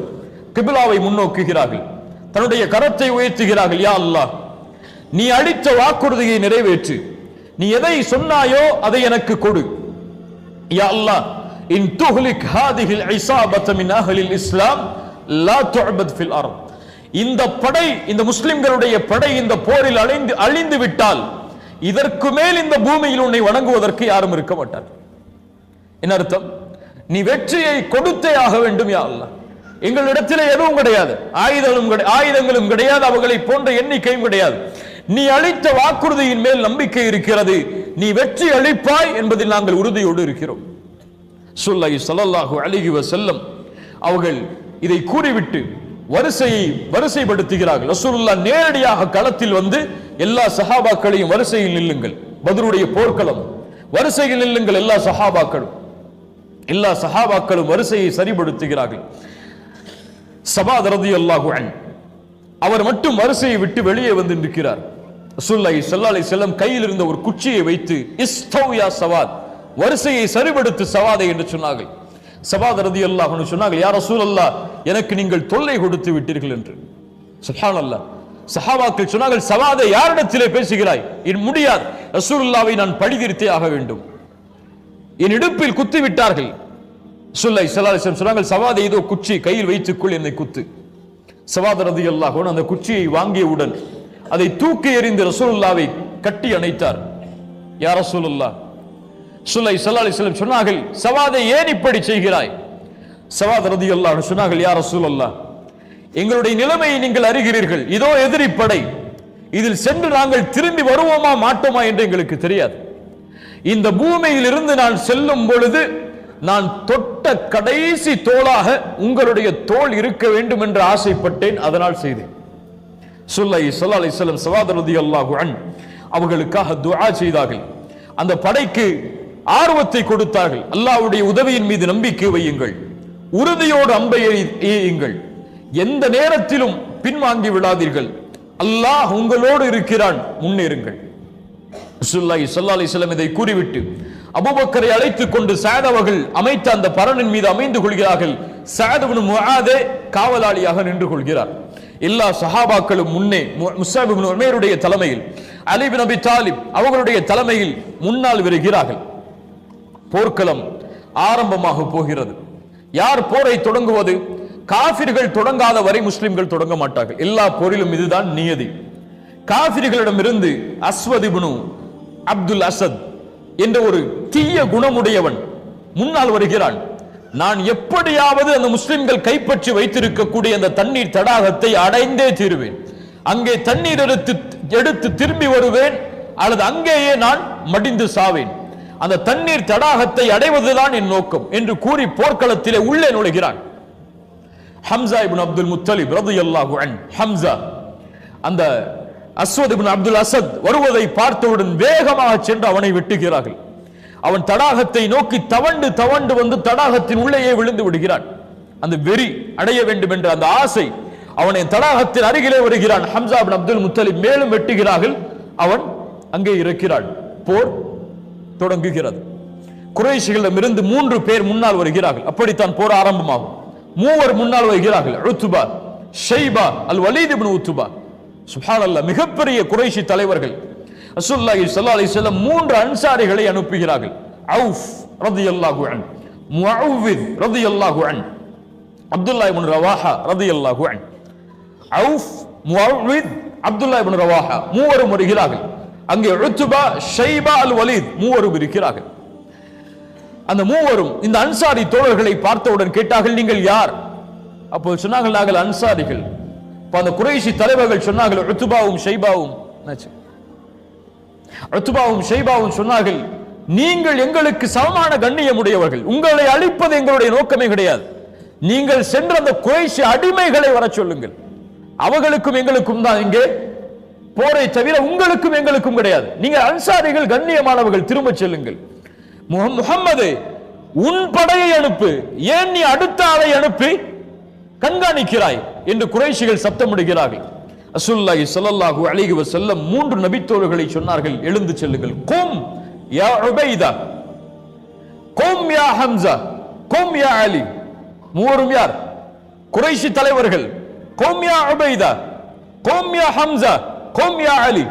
கிப்லாவை முன்னோக்குகிறார்கள். தன்னுடைய கரத்தை உயர்த்துகிறார்கள். யா அல்லாஹ், நீ அளித்த வாக்குறுதியை நிறைவேற்று. நீ எதை சொன்னாயோ அதை எனக்கு கொடு. யா அல்லாஹ், இன் துஹ்லிக் ஹாதிஹில் இஸாபத மின் அஹ்லில் இஸ்லாம் லா துஅபத் ஃபில் அர்த். இந்த படை, இந்த முஸ்லிம்களுடைய படை இந்த போரில் அழிந்து விட்டால் இதற்கு மேல் இந்த பூமியில் உன்னை வணங்குவதற்கு யாரும் இருக்க மாட்டார். என்ன அர்த்தம்? நீ வெற்றியை கொடுத்தே ஆக வேண்டும். யா அல்லாஹ், எங்களிடத்தில் எதுவும் கிடையாது, ஆயுதங்களும் கிடையாது, அவர்களை போன்ற எண்ணிக்கையும் கிடையாது. நீ அளித்த வாக்குறுதியின் மேல் நம்பிக்கை இருக்கிறது. நீ வெற்றி அளிப்பாய் என்பதில் நாங்கள் உறுதியோடு இருக்கிறோம். ஸல்லல்லாஹு அலைஹி வஸல்லம் அவர்கள் இதை கூறிவிட்டு வரிசைப்படுத்துகிறார்கள். ரசூலுல்லாஹ் நேரடியாக களத்தில் வந்து எல்லா சஹாபாக்களையும் வரிசையில் நில்லுங்கள், பத்ருடைய போர்க்களம், வரிசையில் நில்லுங்கள் எல்லா சஹாபாக்களும் வரிசையை சரிபடுத்துகிறார்கள். ஸபாத் ரலியல்லாஹு அன்ஹு அவர் மட்டும் வரிசையை விட்டு வெளியே வந்து நிற்கிறார். ரசூலுல்லாஹி ஸல்லல்லாஹு அலைஹி வஸல்லம் கையில் இருந்த ஒரு குச்சியை வைத்து இஸ்தவ் யா ஸவாத், வரிசையை சரிபடுத்து ஸவாதை என்று சொன்னார்கள். ஸபாத் ரலியல்லாஹு அன்ஹு சொன்னார்கள், யா ரசூலல்லாஹ், எனக்கு நீங்கள் தொல்லை கொடுத்து விட்டீர்கள் என்று. சுப்ஹானல்லாஹ். சஹாபாக்கள் சொன்னார்கள், ஸவாதை யாரிடத்திலே பேசுகிறாய்? இது முடியாது, ரசூலுல்லாஹ்வை நான் பழிதீர்த்தே ஆக வேண்டும். என் இடுப்பில் குத்தி விட்டார்கள். ரசூலுல்லாஹி ஸல்லல்லாஹு அலைஹி வஸல்லம் சொன்னார்கள், ஸவாதை இதோ குச்சி கையில் வைத்துக்கொள், என்னை குத்து. ஸவாத் ரலியல்லாஹு அன்ஹு அந்த குச்சியை வாங்கியவுடன் அதை தூக்கி எறிந்து ரசூலுல்லாஹ்வை கட்டி அணைத்தார். யா ரசூலுல்லாஹ், ரசூலுல்லாஹி ஸல்லல்லாஹு அலைஹி வஸல்லம் சொன்னார்கள், ஸவாதை ஏன் இப்படி செய்கிறாய்? ஸவாத் ரலியல்லாஹு அன்ஹு சொன்னார்கள், யா ரசூலுல்லாஹ், எங்களுடைய நிலைமையை நீங்கள் அறிகிறீர்கள். இதோ எதிரி படை, இதில் சென்று நாங்கள் திரும்பி வருவோமா மாட்டோமா என்று எங்களுக்கு தெரியாது. இந்த பூமியில் இருந்து நான் செல்லும் பொழுது நான் தொட்ட கடைசி தோளாக உங்களுடைய தோள் இருக்க வேண்டும் என்று ஆசைப்பட்டேன், அதனால் செய்தேன். ஸல்லல்லாஹு அலைஹி வஸல்லம் ஸவாத் ரலியல்லாஹு அன்ஹு அவர்களுக்காக துஆ செய்தார்கள். அந்த படைக்கு ஆர்வத்தை கொடுத்தார்கள். அல்லாஹ்வுடைய உதவியின் மீது நம்பிக்கை வையுங்கள், உறுதியோடு அம்பை எய்யுங்கள், எந்த நேரத்திலும் பின்வாங்கி விடாதீர்கள், அல்லாஹ் உங்களோடு இருக்கிறான், முன்னேறுங்கள். ரசூலுல்லாஹி ஸல்லல்லாஹு அலைஹி வஸல்லம் இதை கூறிவிட்டு அபூபக்கரை அழைத்துக் கொண்டு ஸஅத் அவர்கள் அமைத்த அந்த பரணின் மீது அமைந்து கொள்கிறார்கள். ஸஅத் இப்னு முஆதே காவலாளியாக நின்று கொள்கிறார். எல்லா சஹாபாக்களும் முன்னே முஸ்அப் இப்னு உமைருடைய தலைமையில், அலி இப்னு அபி தாலிப் அவர்களுடைய தலைமையில் முன்னால் வருகிறார்கள். போர்க்களம் ஆரம்பமாக போகிறது. யார் போரை தொடங்குவது? காஃபிர்கள் தொடங்காத வரை முஸ்லிம்கள் தொடங்க மாட்டார்கள். எல்லா போரிலும் இதுதான் நியதி. காஃபிர்களிடமிருந்து அஸ்வத் இப்னு அப்துல் அசத் என்ற ஒரு தீய குணமுடையவன் முன்னால் வருகிறான். நான் எப்படியாவது அந்த முஸ்லிம்கள் கைப்பற்றி வைத்திருக்கக்கூடிய அந்த தண்ணீர் தடாகத்தை அடைந்தே தீருவேன், அங்கே தண்ணீர் எடுத்து திரும்பி வருவேன், அல்லது அங்கேயே நான் மடிந்து சாவேன். அந்த தண்ணீர் தடாகத்தை அடைவதுதான் என் நோக்கம் என்று கூறி போர்க்களத்திலே உள்ளே நுழைகிறான். ஹம்சா இப்னு அப்துல் முத்தலிப் ரலியல்லாஹு அன்ஹு, ஹம்சா அந்த அஸ்வத் இப்னு அப்துல் அசத் வருவதை பார்த்தவுடன் வேகமாக சென்று அவனை வெட்டுகிறார்கள். அவன் தடாகத்தை நோக்கி தவண்டு தவண்டு வந்து தடாகத்தின் உள்ளேயே விழுந்து விடுகிறான். அந்த வெறி அடைய வேண்டும் என்ற அந்த ஆசை அவனை தடாகத்தின் அருகிலே வருகிறான். ஹம்சா இப்னு அப்துல் முத்தலிப் மேலும் வெட்டுகிறார்கள். அவன் அங்கே இருக்கிறான். போர் தொடங்குகிறது. குறைஷிகளிடமிருந்து 3 பேர் முன்னால் வருகிறார்கள். அப்படித்தான் போர் ஆரம்பமாகும். 3 முன்னால் வருகிறார்கள். உத்பா, ஷைபா, அல் வலீத் இப்னு உத்பா. சுப்ஹானல்லாஹ், மிகப்பெரிய குறைஷி தலைவர்கள். ரசூலுல்லாஹி ஸல்லல்லாஹு அலைஹி வஸல்லம் 3 அன்சாரிகளை அனுப்புகிறார்கள். அவுஃப் ரலியல்லாஹு அன்ஹு, முஅவ்வித் ரலியல்லாஹு அன்ஹு, அப்துல்லாஹ் இப்னு ரவாஹா ரலியல்லாஹு அன்ஹு. அவுஃப், முஅவ்வித், அப்துல்லாஹ் இப்னு ரவாஹா 3 வருகிறார்கள். அங்கே உத்பா, ஷைபா, அல் வலீத் 3 இருக்கிறார்கள். அந்த 3 இந்த அன்சாரி தோழர்களை பார்த்தவுடன் கேட்டார்கள், நீங்கள் யார்? அப்போது சொன்னார்கள், நாங்கள் அன்சாரிகள். அந்த குறைஷி தலைவர்கள் சொன்னார்கள், உத்பாவும் ஷைபாவும் சொன்னார்கள், நீங்கள் எங்களுக்கு சமமான கண்ணியமுடையவர்கள், உங்களை அழிப்பது எங்களுடைய நோக்கமே கிடையாது. நீங்கள் சென்ற அந்த குறைஷி அடிமைகளை வர சொல்லுங்கள், அவர்களுக்கும் எங்களுக்கும் தான் இங்கே போரை தவிர உங்களுக்கும் எங்களுக்கும் கிடையாது. நீங்கள் அன்சாரிகள், கண்ணியமானவர்கள், திரும்ப செல்லுங்கள். முஹம்மது, உன் படையை அனுப்பு, ஏன் நீ அடுத்த ஆளை அனுப்பி கண்காணிக்கிறாய் என்று குறைஷிகள் சப்தமிடுகிறார்கள். ரசூலுல்லாஹி ஸல்லல்லாஹு அலைஹி வஸல்லம் 3 நபித்தோழர்களை சொன்னார்கள், எழுந்து செல்லுங்கள். கும் யா உபைதா, கும் யா ஹம்சா, கும் யா அலி. 3 யார்? குறைஷி தலைவர்கள். கும் யா உபைதா, கும் யா ஹம்சா, கும் யா அலி.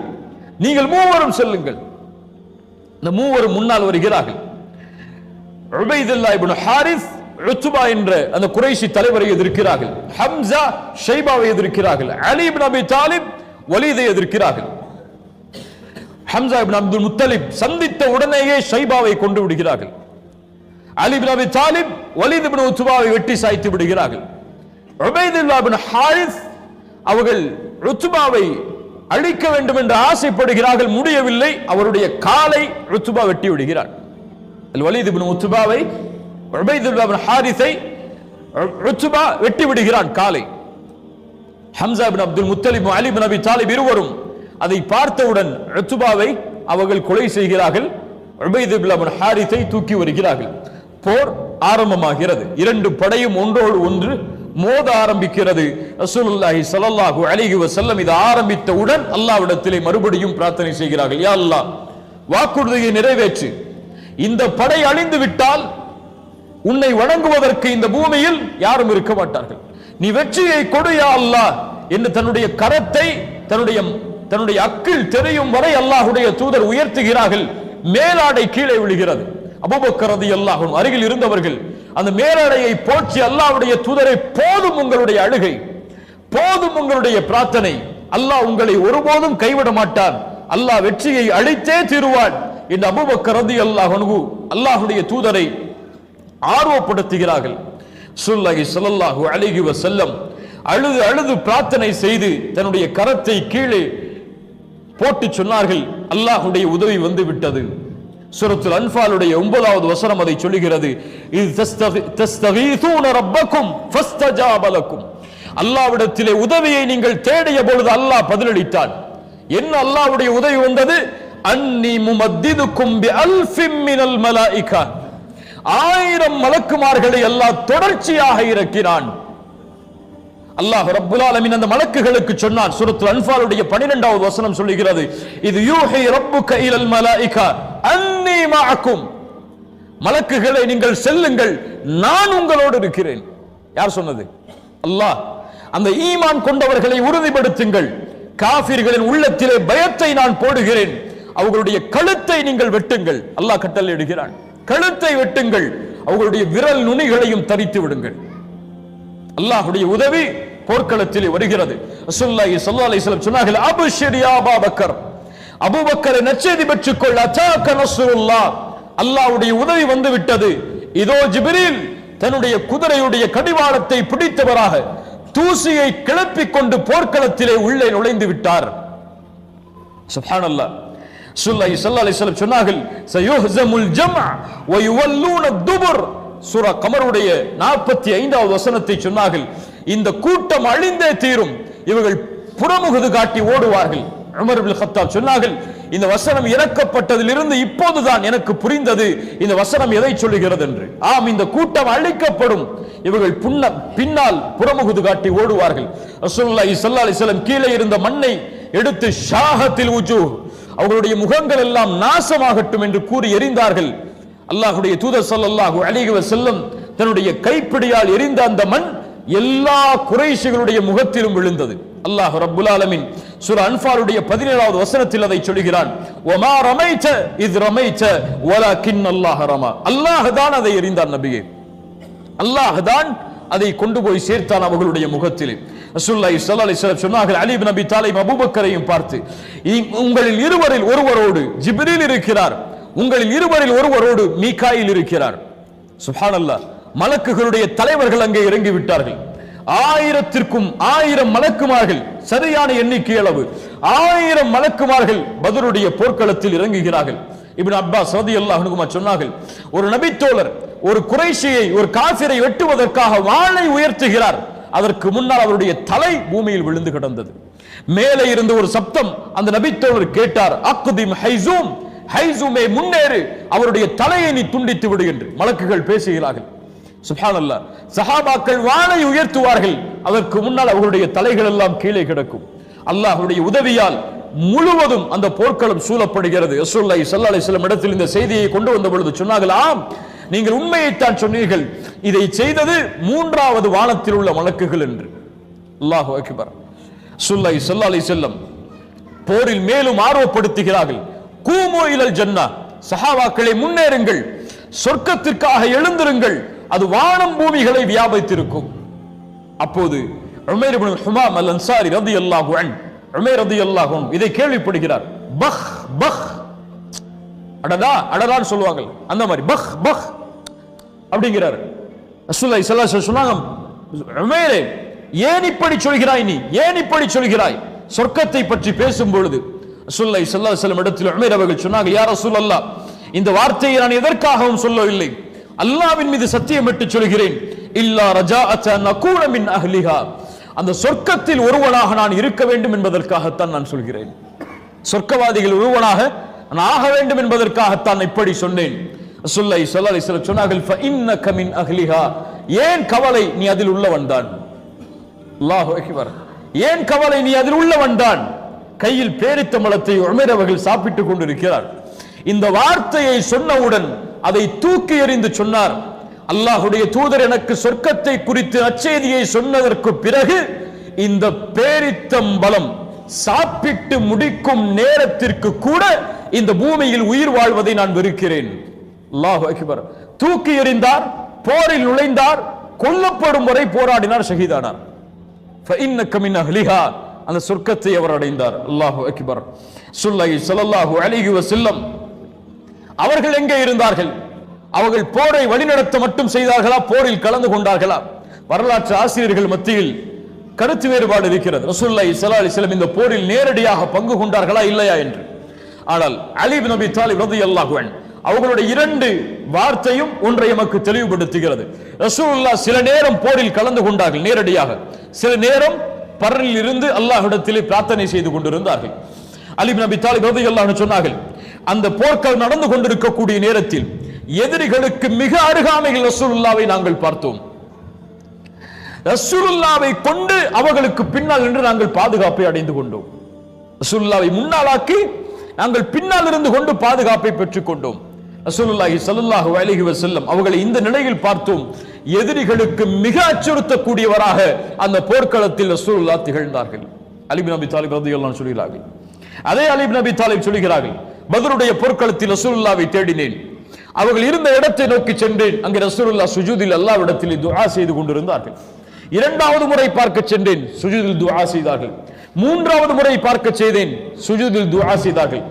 நீங்கள் 3 செல்லுங்கள். இந்த 3 முன்னால் வருகிறார்கள். உபைதுல்லாஹ் இப்னு ஹாரிஸ், உத்பா என்ற அந்த குறைஷி தலைவரை எதிர்க்கிறார்கள். ஹம்சா, ஷைபாவை எதிர்க்கிறார்கள். அலி இப்னு அபி தாலிப், வலீதை எதிர்க்கிறார்கள். ஹம்சா இப்னு அப்துல் முத்தலிப் சந்தித்த உடனேயே ஷைபாவை கொண்டு விடுகிறார்கள். அலி இப்னு அபி தாலிப், வலீத் இப்னு உத்பாவை வெட்டி சாய்த்து விடுகிறார்கள். உபைதுல்லாஹ் இப்னு ஹாரிஸ் அவர்கள் உத்பாவை அழிக்க வேண்டும் என்று ஆசைப்படுகிறார்கள், முடியவில்லை. அவருடைய காலை உத்பா வெட்டி விடுகிறார். வலீத் இப்னு உத்பாவை, உபைதுல்லாஹ் இப்னு ஹாரிஸை உத்பா வெட்டி விடுகிறான் காலை. ஹம்சா இப்னு அப்துல் முத்தலிப், அலி இப்னு அபி தாலிப் இருவரும் அதை பார்த்தவுடன் உத்பாவை அவர்கள் கொலை செய்கிறார்கள். உபைதுல்லாஹ் இப்னு ஹாரிஸை தூக்கி வருகிறார்கள். போர் ஆரம்பமாகிறது. 2 படையும் ஒன்றோடு ஒன்று மோத ஆரம்பிக்கிறது. ரசூலுல்லாஹி ஸல்லல்லாஹு அலைஹி வஸல்லம் இது ஆரம்பித்தவுடன் அல்லாஹ்விடத்திலே மறுபடியும் பிரார்த்தனை செய்கிறார்கள், யா அல்லாஹ், வாக்குறுதியை நிறைவேற்று. இந்த படை அழிந்து விட்டால் உன்னை வணங்குவதற்கு இந்த பூமியில் யாரும் இருக்க மாட்டார்கள். நீ வெற்றியை கொடு யா அல்லாஹ் என்று தன்னுடைய கரத்தை தன்னுடைய அக்கில் தெரியும் வரை அல்லாஹ்வுடைய தூதர் உயர்த்துகிறார்கள். மேலாடை கீழே விழுகிறது. அபூபக்கர் ரலியல்லாஹு அன்ஹு அருகில் இருந்தவர்கள் அந்த மேலாடையை போற்றி அல்லாஹ்வுடைய தூதரை, போதும் உங்களுடைய அழுகை, போதும் உங்களுடைய பிரார்த்தனை, அல்லாஹ் உங்களை ஒருபோதும் கைவிட மாட்டான், அல்லாஹ் வெற்றியை அளித்தே தீருவான் என்று அபூபக்கர் ரலியல்லாஹு அன்ஹு அல்லாஹ்வுடைய தூதரை ஆர்வப்படுத்துகிறார்கள். ரசூலுல்லாஹி ஸல்லல்லாஹு அலைஹி வஸல்லம் அழுது அழுது பிரார்த்தனை செய்து தன்னுடைய கரத்தை கீழே போட்டு சொன்னார்கள், அல்லாஹ்வுடைய உதவி வந்து விட்டது. சூரத்துல் அன்ஃபாலுடைய 9வது வசனம் அதை சொல்லுகிறது, இஸ் தஸ்தகீஸூன ரப்பக்கும் ஃபஸ்தஜாப லக்கும். அல்லாஹ்விடத்திலே உதவியை நீங்கள் தேடிய பொழுது அல்லாஹ் பதிலளித்தான். என்ன அல்லாஹ்வுடைய உதவி வந்தது? அன்னி முமத்திதுக்கும் பிஅல்ஃபின் மினல் மலாயிகா, 1000 மலக்குமார்களை அல்லாஹ் தொடர்ச்சியாக இறக்கினான். அல்லாஹ் ரப்புல் ஆலமீன் அந்த மலக்குகளுக்கு சொன்னான். சூரத்துல் அன்ஃபாலுடைய 12வது வசனம் சொல்லுகிறது, இது யூஹி ரப்புக இலல் மலாயிகா அன்னி மஅக்கும். மலக்குகளை நீங்கள் செல்லுங்கள், நான் உங்களோடு இருக்கிறேன். யார் சொன்னது? அல்லாஹ். அந்த ஈமான் கொண்டவர்களை உறுதிப்படுத்துங்கள், காஃபிர்களின் உள்ளத்திலே பயத்தை நான் போடுகிறேன், அவர்களுடைய கழுத்தை நீங்கள் வெட்டுங்கள். அல்லாஹ் கட்டளையிடுகிறான், கழுத்தை வெட்டுங்கள், அவர்களுடைய விரல் நுனிகளையும் தரித்து விடுங்கள். அல்லாஹ்வுடைய உதவி போர்க்களத்திலே வருகிறது. ரசூலுல்லாஹி ஸல்லல்லாஹு அலைஹி வஸல்லம் சொன்னார்கள், அப்ஷிர் யா அபூபக்கர், அபூபக்கரை நற்செய்தி பெற்றுக்கொள், அதாக நஸ்ருல்லாஹ், அல்லாஹ்வுடைய உதவி வந்து விட்டது. இதோ ஜிப்ரீல் தன்னுடைய குதிரையுடைய கடிவாளத்தை பிடித்தவராக தூசியை கிளப்பிக் கொண்டு போர்க்களத்திலே உள்ளே நுழைந்து விட்டார். சுப்ஹானல்லாஹ். ரசூலுல்லாஹி ஸல்லல்லாஹு அலைஹி வஸல்லம் சொன்னார்கள் சயுஹ்ஸமுல் ஜம்அ வ யுவல்லூன துபுர். சூரா கமருடைய 45வது வசனத்தை சொன்னார்கள். இந்த கூட்டம் அழிந்தே தீரும், இவர்கள் புறமுகுது காட்டி ஓடுவார்கள். உமர் இப்னு கத்தாப் சொன்னார்கள், இந்த வசனம் இறக்கப்பட்டதிலிருந்து இப்போதுதான் எனக்கு புரிந்தது இந்த வசனம் எதை சொல்லுகிறது என்று. ஆம், இந்த கூட்டம் அழிக்கப்படும், இவர்கள் பின்னால் புறமுகுது காட்டி ஓடுவார்கள். ரசூலுல்லாஹி ஸல்லல்லாஹு அலைஹி வஸல்லம் கீழே இருந்த மண்ணை எடுத்து ஷாஹத்தில் உஜூஹ், அவர்களுடைய முகங்கள் எல்லாம் நாசமாகட்டும் என்று கூறி எறிந்தார்கள். அல்லாஹ்வுடைய தூதர் ஸல்லல்லாஹு அலைஹி வஸல்லம் தன்னுடைய கைப்பிடியால் எறிந்த அந்த மண் எல்லா குறைஷிகளுடைய முகத்திலும் விழுந்தது. அல்லாஹ் ரப்புல் ஆலமீன் சூரா அன்ஃபாலுடைய 17வது வசனத்தில் அதை சொல்கிறான். வமா ரமைத இத் ரமைத வலக்கின் அல்லாஹ் ரமா. அல்லாஹ் தான் அதை எறிந்தான் நபியே, அல்லாஹ் தான் அதை கொண்டு போய் சேர்த்தான் அவர்களுடைய முகத்திலே. ரசூலுல்லாஹி ஸல்லல்லாஹு அலைஹி வஸல்லம் சொன்னார்கள், அலி இப்னு அபி தாலிப் அபூபக்கரையும் பார்த்து, உங்களில் இருவரில் ஒருவரோடு ஜிப்ரீல் இருக்கிறார், உங்களில் இருவரில் ஒருவரோடு மீகாயில் இருக்கிறார். சுப்ஹானல்லாஹ், மலக்குகளுடைய தலைவர்கள் அங்கே இறங்கி விட்டார்கள். 1000க்கும் 1000 மலக்குமார்கள், சரியான எண்ணிக்கை அளவு 1000 மலக்குமார்கள் பத்ருடைய போர்க்களத்தில் இறங்குகிறார்கள். இப்னு அப்பாஸ் ரலியல்லாஹு அன்ஹுமா சொன்னார்கள், ஒரு நபித்தோழர் ஒரு குறைஷியை, ஒரு காஃபிரை வெட்டுவதற்காக வாளை உயர்த்துகிறார். அதற்கு முன்னால் அவருடைய தலை பூமியில் விழுந்து கிடந்தது. மேலே இருந்து ஒரு சப்தம் அந்த நபித்தோழர் கேட்டார், அக்திம் ஹைசூம், ஹைசூமே முன்னேறு, அவருடைய தலையை நீ துண்டித்து விடு என்று மலக்குகள் பேசுகிறார்கள். சுப்ஹானல்லாஹ், சஹாபாக்கள் வாளை உயர்த்துவார்கள், அதற்கு முன்னால் அவர்களுடைய தலைகள் எல்லாம் கீழே கிடக்கும். அல்லாஹ்வுடைய உதவியால் முழுவதும் அந்த போர்க்களம் சூழப்படுகிறது. ரசூலுல்லாஹி ஸல்லல்லாஹு அலைஹி வஸல்லம் இடத்தில் இந்த செய்தியை கொண்டு வந்த பொழுது சொன்னார்கள், ஆம், நீங்கள் உண்மையைத்தான் சொன்னீர்கள், இதை செய்தது 3வது வானத்தில் உள்ள மலக்குகள் என்று. அல்லாஹு அக்பர். ரசூலுல்லாஹி ஸல்லல்லாஹு அலைஹி வஸல்லம் போரில் மேலும் ஆர்வப்படுத்துகிறார்கள். கூமு இலல் ஜன்னா, சஹாபாக்களை முன்னேறுங்கள், சொர்க்கத்திற்காக எழுந்திருங்கள், அது வானம் பூமிகளை வியாபித்திருக்கும். அப்போது உமைர் இப்னு ஹுமாம் அல் அன்சாரி ரலியல்லாஹு அன்ஹு, உமைர் ரலியல்லாஹு அன்ஹு இதை கேள்விப்படுகிறார். பஹ் பஹ், அடடா அடடான்னு சொல்லுவாங்க, அந்த மாதிரி பஹ் பஹ் அப்படிங்கிறார். ரசூலுல்லாஹி ஸல்லல்லாஹு அலைஹி வஸல்லம் சொன்னாங்க, உமைரே ஏன் இப்படி சொல்கிறாய், நீ ஏன் இப்படி சொல்கிறாய்? சொர்க்கத்தை பற்றி பேசும் பொழுது ரசூலுல்லாஹி ஸல்லல்லாஹு அலைஹி வஸல்லம் இடத்தில் உமைர் அவர்கள் சொன்னாங்க, யா ரசூலல்லாஹ், இந்த வார்த்தையை நான் எதற்காகவும் சொல்லவில்லை, அல்லாஹ்வின் மீது சத்தியமிட்டு சொல்கிறேன், இல்லா ரஜாஅத நகூன மின் அஹ்லிஹா, அந்த சொர்க்கத்தில் ஒருவனாக நான் இருக்க வேண்டும் என்பதற்காகத்தான் நான் சொல்கிறேன். சொர்க்கவாதிகள் ஒருவனாக நான் ஆக வேண்டும் என்பதற்காகத்தான் இப்படி சொன்னேன். ரசூலுல்லாஹி ஸல்லல்லாஹு அலைஹி வஸல்லம் சொன்னார்கள், ஃபஇன்னக மின் அஹ்லிஹா, ஏன் கவலை, நீ அதில் உள்ளவன் தான். அல்லாஹு அக்பர். ஏன் கவலை, நீ அதில் உள்ளவன் தான். கையில் பேரித்தம்பழத்தை உமர் அவர்கள் சாப்பிட்டுக் கொண்டிருக்கிறார். இந்த வார்த்தையை சொன்னவுடன் அதை தூக்கி எறிந்து சொன்னார், அல்லாஹ்வுடைய தூதர் எனக்கு சொர்க்கத்தை குறித்து நற்செய்தியை சொன்னதற்கு பிறகு இந்த பேரித்தம்பழம் சாப்பிட்டு முடிக்கும் நேரத்திற்கு கூட இந்த பூமியில் உயிர் வாழ்வதை நான் வெறுக்கிறேன். அல்லாஹு அக்பர். தூக்கி எறிந்தார், போரில் நுழைந்தார், கொல்லப்படும் வரை போராடினார், ஷஹீதானார். ஃபஇன்னக மின் அஹ்லிஹா, அந்த சொர்க்கத்தை அவர் அடைந்தார். அல்லாஹு அக்பர். ஸல்லல்லாஹு ஸல்லல்லாஹு அலைஹி வஸல்லம் அவர்கள் எங்கே இருந்தார்கள்? அவர்கள் போரை வழிநடத்த மட்டும் செய்தார்களா, போரில் கலந்து கொண்டார்களா? வரலாற்று ஆசிரியர்கள் மத்தியில் கருத்து வேறுபாடு இருக்கிறது. ரசூலுல்லாஹி ஸல்லல்லாஹு அலைஹி வஸல்லம் இந்த போரில் நேரடியாக பங்கு கொண்டார்களா இல்லையா என்று. ஆனால் அலி இப்னு அபி தாலிப் ரலியல்லாஹு அன்ஹு அவர்களுடைய 2 வார்த்தையும் ஒன்றை நமக்கு தெளிவுபடுத்துகிறது. ரசூலுல்லாஹ் சில நேரம் போரில் கலந்து கொண்டார்கள் நேரடியாக, சில நேரம் பரலில் இருந்து அல்லாஹ்விடத்திலே பிரார்த்தனை செய்து கொண்டிருந்தார்கள். அலி இப்னு அபி தாலிப் ரலியல்லாஹு அன்ஹு சொன்னார்கள், அந்த போர்கள் நடந்து கொண்டிருக்கக்கூடிய நேரத்தில் எதிரிகளுக்கு மிக அருகாமையில் ரசூலுல்லாவை நாங்கள் பார்த்தோம். ரசூலுல்லாவை கொண்டு அவர்களுக்கு பின்னால் நின்று நாங்கள் பாதுகாப்பை அடைந்து கொண்டோம். ரசூலுல்லாவை முன்னாலாக்கி நாங்கள் பின்னால் இருந்து கொண்டு பாதுகாப்பை பெற்றுக் கொண்டோம். ரசூலுல்லாஹி ஸல்லல்லாஹு அலைஹி வஸல்லம் அவர்களை இந்த நிலையில் பார்த்தோம். எதிரிகளுக்கு மிக அச்சுறுத்தக்கூடியவராக அந்த போர்க்களத்தில் ரசூலுல்லாஹ் திகழ்ந்தார்கள். அலி இப்னு அபி தாலிப் ரலியல்லாஹு அன்ஹு சொல்கிறார்கள், அதே அலி இப்னு அபி தாலிப் சொல்கிறார்கள், பத்ருடைய போர்க்களத்தில் ரசூலுல்லாவை தேடினேன், அவர்கள் இருந்த இடத்தை நோக்கி சென்றேன், அங்கே ரசூலுல்லாஹ் சுஜூதில் அல்லாஹ்விடத்தில் துஆ செய்து கொண்டிருந்தார்கள். 2வது முறை பார்க்க சென்றேன், சுஜூதில் துஆ செய்தார்கள். 3வது முறை பார்க்க செய்தேன், சுஜூதில் துஆ செய்தார்கள்.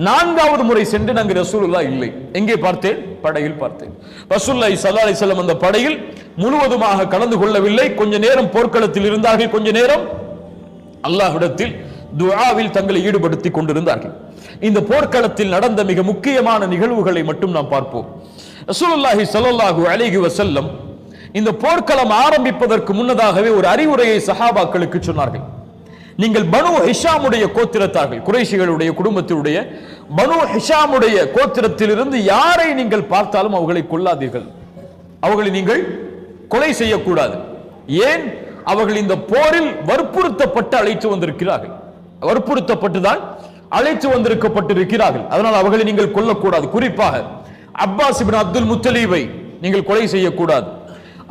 4வது முறை சென்று அங்கு ரசூலுல்லாஹ் இல்லை. எங்கே பார்த்தேன்? படையில் பார்த்தேன். ரசூலுல்லாஹி ஸல்லல்லாஹு அலைஹி வஸல்லம் அந்த படையில் முழுவதுமாக கலந்து கொள்ளவில்லை. கொஞ்ச நேரம் போர்க்களத்தில் இருந்தார்கள், கொஞ்ச நேரம் அல்லாஹ்விடத்தில் துஆவில் தங்களை ஈடுபடுத்திக் கொண்டிருந்தார்கள். இந்த போர்க்களத்தில் நடந்த மிக முக்கியமான நிகழ்வுகளை மட்டும் நாம் பார்ப்போம். ரசூலுல்லாஹி ஸல்லல்லாஹு அலைஹி வஸல்லம் இந்த போர்க்களம் ஆரம்பிப்பதற்கு முன்னதாகவே ஒரு அறிவுரையை சஹாபாக்களுக்கு சொன்னார்கள். நீங்கள் பனு ஹிஷாமுடைய கோத்திரத்தார்கள், குறைஷிகளுடைய குடும்பத்தினுடைய பனு ஹிஷாமுடைய கோத்திரத்திலிருந்து யாரை நீங்கள் பார்த்தாலும் அவர்களை கொல்லாதீர்கள், அவர்களை நீங்கள் கொலை செய்யக்கூடாது. ஏன்? அவர்கள் இந்த போரில் வற்புறுத்தப்பட்டு அழைத்து வந்திருக்கிறார்கள், வற்புறுத்தப்பட்டுதான் அழைத்து வந்திருக்கப்பட்டிருக்கிறார்கள். அதனால் அவர்களை நீங்கள் கொல்லக்கூடாது. குறிப்பாக அப்பாஸ் இப்னு அப்துல் முத்தலீபை நீங்கள் கொலை செய்யக்கூடாது.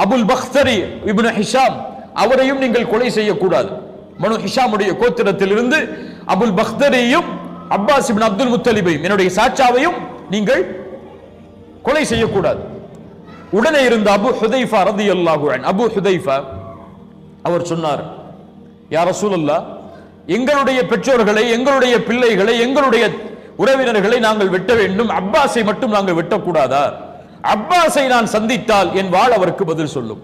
அபுல் பக்தரி இப்னு ஹிஷாம் அவரையும் நீங்கள் கொலை செய்யக்கூடாது. பனு ஹிஷாமுடைய கோத்திரத்திலிருந்து அபுல் பக்தரியும் அப்பாஸ் இப்னு அப்துல் முத்தலிபையும் என்னுடைய சாச்சாவையும் நீங்கள் கொலை செய்யக்கூடாது. உடனே இருந்த அபு ஹுதைஃபா ரலியல்லாஹு அன்ஹு, அபு ஹுதைஃபா அவர் சொன்னார், யா ரசூலல்லாஹ், எங்களுடைய பெற்றோர்களை, எங்களுடைய பிள்ளைகளை, எங்களுடைய உறவினர்களை நாங்கள் வெட்ட வேண்டும், அப்பாஸை மட்டும் நாங்கள் வெட்டக்கூடாதா? அப்பாஸை நான் சந்தித்தால் என் வாள் அவருக்கு பதில் சொல்லும்.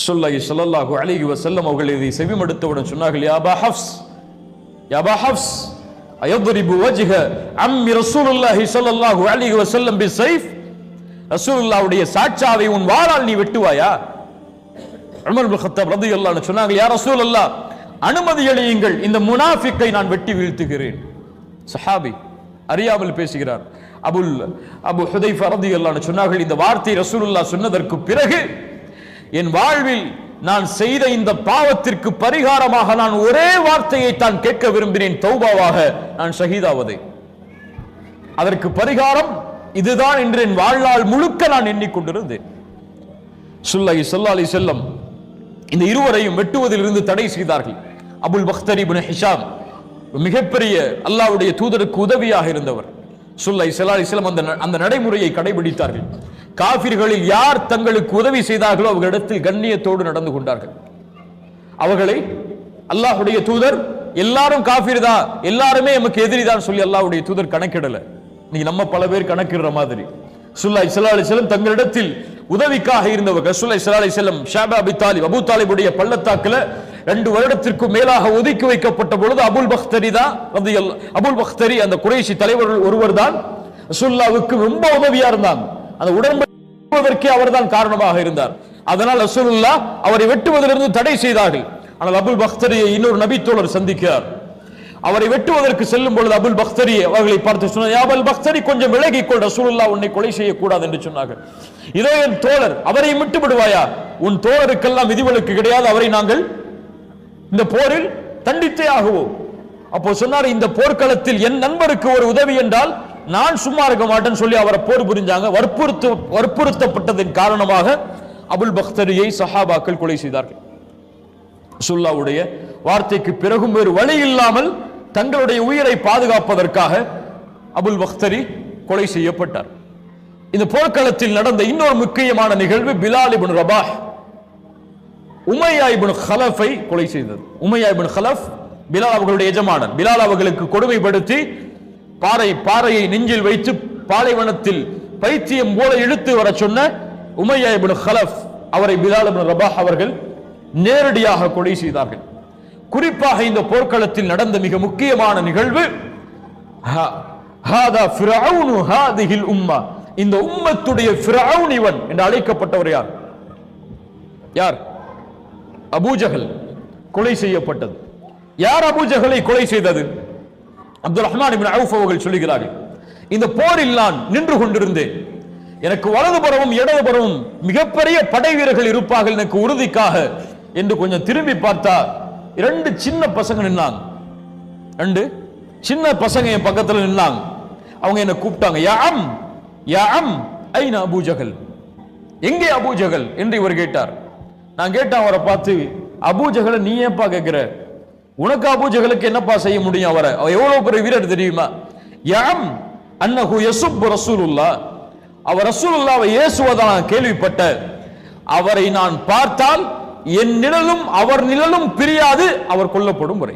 ஸல்லல்லாஹு அலைஹி வஸல்லம் அவர்கள் இதை செவிமடுத்தவுடன் சொன்னார்கள், யா அபா ஹஃப்ஸ், யா அபா ஹஃப்ஸ், அயத்ரிபு வஜ்ஹ அம்மி ரசூலுல்லாஹி ஸல்லல்லாஹு அலைஹி வஸல்லம் பிஸைஃப், ரசூலுல்லாஹ்வுடைய சாட்சாவை உன் வாளால் நீ வெட்டுவாயா? உமர் இப்னு கத்தாப் ரலியல்லாஹு அன்ஹு சொன்னாங்க, யா ரசூலல்லாஹ், அனுமதி அளியுங்கள், இந்த முனாஃபிக்கை நான் வெட்டி வீழ்த்துகிறேன். சஹாபி அறியாமல் பேசுகிறார். அபு ஹுதைஃபா ரலியல்லாஹு அன்ஹு சொன்னார்கள், இந்த வார்த்தை ரசூலுல்லாஹ் சொன்னதற்கு பிறகு என் வாழ்வில் நான் செய்த இந்த பாவத்திற்கு பரிகாரமாக நான் ஒரே வார்த்தையை தான் கேட்க விரும்பினேன், தௌபாவாக, நான் ஷஹீதாவதை. அதற்கு பரிகாரம் இதுதான் என்று என் வாழ்நாள் முழுக்க நான் எண்ணிக்கொண்டிருந்தேன். ஸல்லல்லாஹு அலைஹி வஸல்லம் இந்த இருவரையும் வெட்டுவதில் இருந்து தடை செய்தார்கள். அபுல் பக்தரி இப்னு ஹிஷாம் மிகப்பெரிய அல்லாஹ்வுடைய தூதருக்கு உதவியாக இருந்தவர். ஸல்லல்லாஹு அலைஹி வஸல்லம் அந்த நடைமுறையை கடைபிடித்தார்கள். காஃபிர்களில் யார் தங்களுக்கு உதவி செய்தார்களோ அவர்களிடத்தில் கண்ணியத்தோடு நடந்து கொண்டார்கள். அவர்களை அல்லாஹ்வுடைய தூதர் எல்லாரும் காஃபிர் தான், எல்லாருமே நமக்கு எதிரி தான் சொல்லி அல்லாஹ்வுடைய தூதர் கணக்கிடல. நீங்க நம்ம பல பேர் கணக்கிடுற மாதிரி ஸல்லல்லாஹு அலைஹி வஸல்லம் தங்களிடத்தில் உதவிக்காக இருந்தவர்கள். ஸல்லல்லாஹு அலைஹி வஸல்லம் ஷாபா அபி தாலிப், அபூ தாலிபுடைய பள்ளத்தாக்குல 2 வருடத்திற்கு மேலாக ஒதுக்கி வைக்கப்பட்ட பொழுது அபுல் பக்தரி அந்த குறைஷி தலைவர்கள் ஒருவர் தான் ரசூலுல்லாஹ்வுக்கு ரொம்ப உதவியா இருந்தாங்க. அந்த உடன்படிக்கை அவர்தான் காரணமாக இருந்தார். அதனால் ரசூலுல்லாஹ் அவரை வெட்டுவதிலிருந்து தடை செய்தார்கள். ஆனால் அபுல் பக்தரியை இன்னொரு நபி தோழர் சந்திக்கிறார். அவரை வெட்டுவதற்கு செல்லும் பொழுது அபுல் பக்தரி அவர்களை பார்த்து சொன்னார், யா அபுல் பக்தரி, கொஞ்சம் விலகிக்கொள், ரசூலுல்லாஹ் உன்னை கொலை செய்யக்கூடாது என்று சொன்னார்கள். இதோ என் தோழர், அவரை விட்டு விடுவாயா? உன் தோழருக்கெல்லாம் விதிவிலக்கு கிடையாது, அவரை நாங்கள் இந்த போரில் தண்டித்தே ஆகுவோம். அப்போ சொன்னார், இந்த போர்க்களத்தில் என் நண்பருக்கு ஒரு உதவி என்றால் நான் சும்மா இருக்க மாட்டேன்னு சொல்லி அவரை போர் புரிஞ்சாங்க. வற்புறுத்தப்பட்டதன் காரணமாக அபுல் பக்தரியை சஹாபாக்கள் கொலை செய்தார்கள். ரசூலுல்லாஹ்வுடைய வார்த்தைக்கு பிறகும் வேறு வழி இல்லாமல் தங்களுடைய உயிரை பாதுகாப்பதற்காக அபுல் பக்தரி கொலை செய்யப்பட்டார். இந்த போர்க்களத்தில் நடந்த இன்னொரு முக்கியமான நிகழ்வு பிலால் இப்னு ரபாஹ் உமையா இப்னு ஹலஃபை கொலை செய்தது. உமையா இப்னு ஹலஃப் பிலால் அவர்களுடைய எஜமானன். பிலால் அவர்களுக்கு கொடுமைப்படுத்தி பாறையை நெஞ்சில் வைத்து பாலைவனத்தில் பைத்தியம் போல இழுத்து வர சொன்ன உமையா இப்னு ஹலஃப் அவரை பிலால் இப்னு ரபாஹ் அவர்கள் நேரடியாக கொலை செய்தார்கள். குறிப்பாக இந்த போர்க்களத்தில் நடந்த மிக முக்கியமான நிகழ்வு ஹாதா ஃபிரௌனு ஹாதிஹில் உம்மா, இந்த உம்மத்துடைய ஃபிரௌன் இவன் என்று அழைக்கப்பட்டவர் யார்? யார்? அபூஜஹல் கொலை செய்யப்பட்டது. யார் அபூஜஹலை கொலை செய்தது? அப்துல் ரஹ்மான் இப்னு அவுஃப் அவர்கள் சொல்லுகிறார்கள், இந்த போரில் நான் நின்று கொண்டிருந்தேன். எனக்கு வலதுபுறமும் இடதுபுறமும் மிகப்பெரிய படை வீரர்கள் இருப்பார்கள் எனக்கு உறுதிக்காக என்று கொஞ்சம் திரும்பி பார்த்தா 2 சின்ன பசங்க நின்னாங்க. 2 சின்ன பசங்க என் பக்கத்தில் நின்னாங்க. அவங்க என்ன கூப்பிட்டாங்க, யா அம் ஐன அபூஜஹல், எங்கே அபூஜஹல் என்று இவர் கேட்டார். நான் கேட்டேன் அவரை பார்த்து, அபூஜஹலை நீ ஏன்பா கேட்கிற? உனக்கு அபூஜஹலுக்கு என்னப்பா செய்ய முடியும்? அவரை எவ்வளவு பெரிய வீரர் தெரியுமா? யம் அன்னஹு யசுப் ரசூலுல்லாஹ், அவர் ரசூலுல்லாஹ்வை ஏசுவதாக கேள்விப்பட்ட அவரை நான் பார்த்தால் என் நிழலும் அவர் நிழலும் பிரியாது, அவர் கொல்லப்படும் வரை.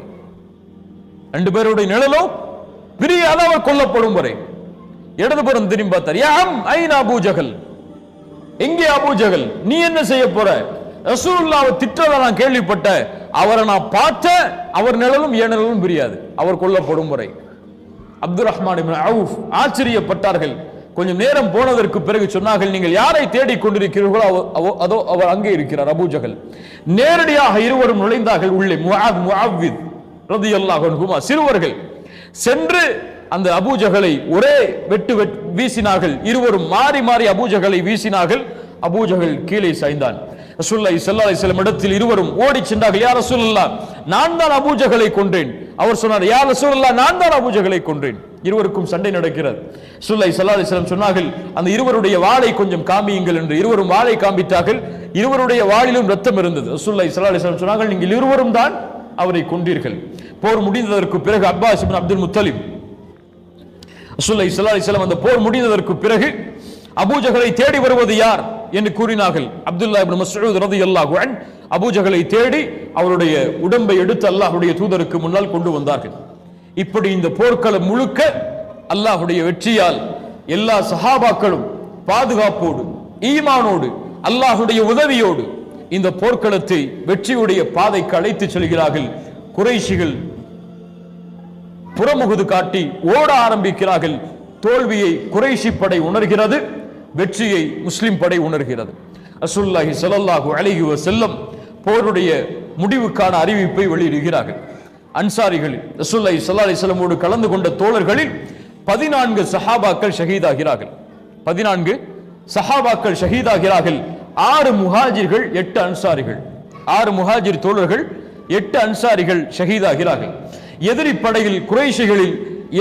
2 பேருடைய நிழலும் பிரியாது, அவர் கொல்லப்படும் வரை. இடதுபுறம் திரும்பி பார்த்தார், யம் ஐன அபூஜஹல், எங்கே அபூஜஹல், நீ என்ன செய்ய போற? ரசூலுல்லாஹ்வை திட்டதை நான் கேள்விப்பட்டேன், அவரை நான் பார்த்தேன், அவர் நிழலும் என் நிழலும் பிரியாது, அவர் கொல்லப்படும் வரை. அப்துல் ரஹ்மான் இப்னு அவுஃப் ஆச்சரியப்பட்டார்கள். கொஞ்சம் நேரம் போனதற்கு பிறகு சொன்னார்கள், நீங்கள் யாரை தேடிக் கொண்டிருக்கிறீர்களோ அதோ அவர் அங்கே இருக்கிறார், அபூஜஹல். நேரடியாக இருவரும் நுழைந்தார்கள் உள்ளே. முஆத் முஅவ்வித் ரலியல்லாஹு அன்ஹுமா சிறுவர்கள் சென்று அந்த அபூஜஹலை ஒரே வெட்டு வீசினார்கள். இருவரும் மாறி மாறி அபூஜஹலை வீசினார்கள். அபூஜஹல் கீழே சாய்ந்தான். ரசூலுல்லாஹி ஸல்லல்லாஹு அலைஹி வஸல்லம் இடத்தில் இருவரும் ஓடி சென்றார்கள். யா ரசூலல்லாஹ், நான் தான் அபூஜஹலை கொன்றேன். அவர் சொன்னார், யா ரசூலல்லாஹ், நான் தான் அபூஜஹலை கொன்றேன். இருவருக்கும் சண்டை நடக்கிறது. ரசூலுல்லாஹி ஸல்லல்லாஹு அலைஹி வஸல்லம் சொன்னார்கள், அந்த இருவருடைய வாளை கொஞ்சம் காமியுங்கள் என்று. இருவரும் வாளை காண்பித்தார்கள். இருவருடைய வாளிலும் ரத்தம் இருந்தது. ரசூலுல்லாஹி ஸல்லல்லாஹு அலைஹி வஸல்லம் சொன்னார்கள், நீங்கள் இருவரும் தான் அவரை கொன்றீர்கள். போர் முடிந்ததற்கு பிறகு அப்பாஸ் இப்னு அப்துல் முத்தலிப், ரசூலுல்லாஹி ஸல்லல்லாஹு அலைஹி வஸல்லம் அந்த போர் முடிந்ததற்கு பிறகு அபூஜஹலை தேடி வருவது யார் என்று கூறினார்கள். அப்துல்லாஹ் இப்னு மஸ்ஊத் ரலியல்லாஹு அன்ஹு அபூஜஹலை தேடி அவருடைய உடம்பை எடுத்து அல்லாஹ்வுடைய தூதருக்கு முன்னால் கொண்டு வந்தார்கள். இப்படி இந்த போர்க்களம் முழுக்க அல்லாஹ்வுடைய வெற்றியால் எல்லா சஹாபாக்களும் பாதுகாப்போடு ஈமானோடு அல்லாஹ்வுடைய உதவியோடு இந்த போர்க்களத்தை வெற்றியுடைய பாதைக்கு அழைத்து செல்கிறார்கள். குறைஷிகள் புறமுகுது காட்டி ஓட ஆரம்பிக்கிறார்கள். தோல்வியை குறைஷி படை உணர்கிறது, வெற்றியை முஸ்லிம் படை உணர்கிறது. ரசூலுல்லாஹி ஸல்லல்லாஹு அலைஹி வஸல்லம் போருடைய முடிவுக்கான அறிவிப்பை வெளியிடுகிறார்கள். அன்சாரிகளில் ரசூலுல்லாஹி ஸல்லல்லாஹு அலைஹி வஸல்லமோடு கலந்து கொண்ட தோழர்களில் 14 சஹாபாக்கள் ஷஹீதாகிறார்கள். 14 சஹாபாக்கள் ஷஹீதாகிறார்கள். 6 முஹாஜிர்கள் 8 அன்சாரிகள். 6 முஹாஜிர் தோழர்கள் 8 அன்சாரிகள் ஷஹீதாகிறார்கள். எதிரி படையில் குறைஷிகளில்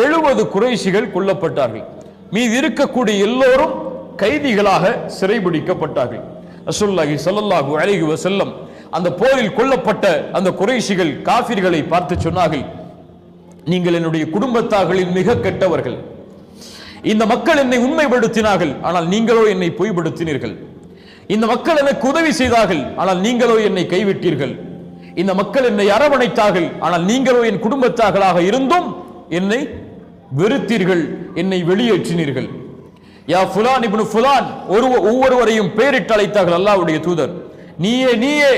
70 குறைஷிகள் கொல்லப்பட்டார்கள். மீது இருக்கக்கூடிய எல்லோரும் கைதிகளாக சிறைபிடிக்கப்பட்டார்கள். ரசூலுல்லாஹி ஸல்லல்லாஹு அலைஹி வஸல்லம் அந்த போரில் கொல்லப்பட்ட அந்த குறைஷிகள் காஃபிர்களை பார்த்து சொன்னார்கள், நீங்கள் என்னுடைய குடும்பத்தார்களில் மிக கெட்டவர்கள். இந்த மக்கள் என்னை உண்மைப்படுத்தினார்கள், ஆனால் நீங்களோ என்னை பொய்ப்படுத்தினீர்கள். இந்த மக்கள் எனக்கு உதவி செய்தார்கள், ஆனால் நீங்களோ என்னை கைவிட்டீர்கள். இந்த மக்கள் என்னை அரவணைத்தார்கள், ஆனால் நீங்களோ என் குடும்பத்தார்களாக இருந்தும் என்னை வெறுத்தீர்கள், என்னை வெளியேற்றினீர்கள். யா ஃபுலான் இப்னு ஃபுலான், ஒவ்வொருவரையும் பெயரிட்டு அழைத்தார்கள் அல்லாஹ்வுடைய தூதர். நீயே நீயே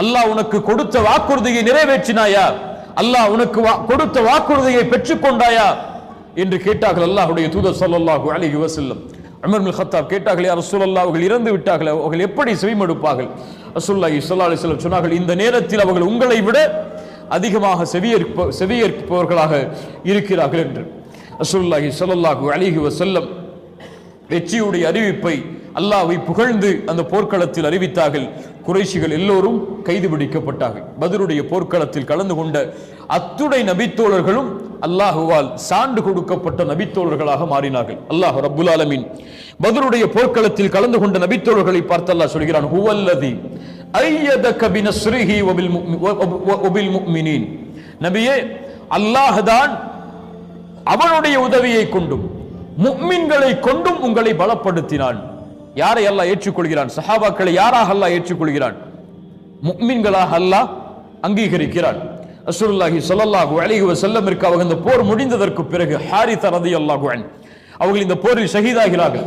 அல்லாஹ் உனக்கு கொடுத்த வாக்குறுதியை நிறைவேற்றினாயா? அல்லாஹ் உனக்கு கொடுத்த வாக்குறுதியை பெற்றுக்கொண்டாயா என்று கேட்டார்கள் அல்லாஹ்வுடைய தூதர் ஸல்லல்லாஹு அலைஹி வஸல்லம். உமர் இப்னு கத்தாப் கேட்டார்கள், யா ரசூலல்லாஹ், அவர்கள் இறந்து விட்டார்கள், அவர்கள் எப்படி செவிமடுப்பார்கள்? ரசூலுல்லாஹி ஸல்லல்லாஹு அலைஹி வஸல்லம் சொன்னார்கள், இந்த நேரத்தில் அவர்கள் உங்களை விட அதிகமாக செவியேற்பவர்களாக இருக்கிறார்கள் என்று. ரசூலுல்லாஹி ஸல்லல்லாஹு அலைஹி வஸல்லம் வெற்றியுடைய அறிவிப்பை அல்லாஹ்வை புகழ்ந்து அந்த போர்க்களத்தில் அறிவித்தார்கள். குறைஷிகள் எல்லோரும் கைது பிடிக்கப்பட்டார்கள். பத்ருடைய போர்க்களத்தில் கலந்து கொண்ட அத்துணை நபித்தோழர்களும் அல்லாஹுவால் சான்று கொடுக்கப்பட்ட நபித்தோழர்களாக மாறினார்கள். அல்லாஹ் ரப்புல் ஆலமீன் பத்ருடைய போர்க்களத்தில் கலந்து கொண்ட நபித்தோழர்களை பார்த்து அல்லாஹ் சொல்கிறான், ஹுவல்லதி அய்யதக பினஸ்ரிஹி வபில் முஃமினீன். நபியே, அல்லாஹ் தான் அவனுடைய உதவியை கொண்டும் முஃமின்களை கொண்டும் உங்களை பலப்படுத்தினான். யாரை அல்லாஹ் ஏற்றுக்கொள்கிறான்? சஹாபாக்களை யாராக அல்லாஹ் ஏற்றுக்கொள்கிறான்? முஃமின்களாக அல்லாஹ் அங்கீகரிக்கிறான். ரசூலுல்லாஹி ஸல்லல்லாஹு அலைஹி வஸல்லமிற்கு அவங்க இந்த போர் முடிந்ததற்கு பிறகு ஹாரிஸா ரலியல்லாஹு அன்ஹு அவர்கள் இந்த போரில் ஷஹீதாகிறார்கள்.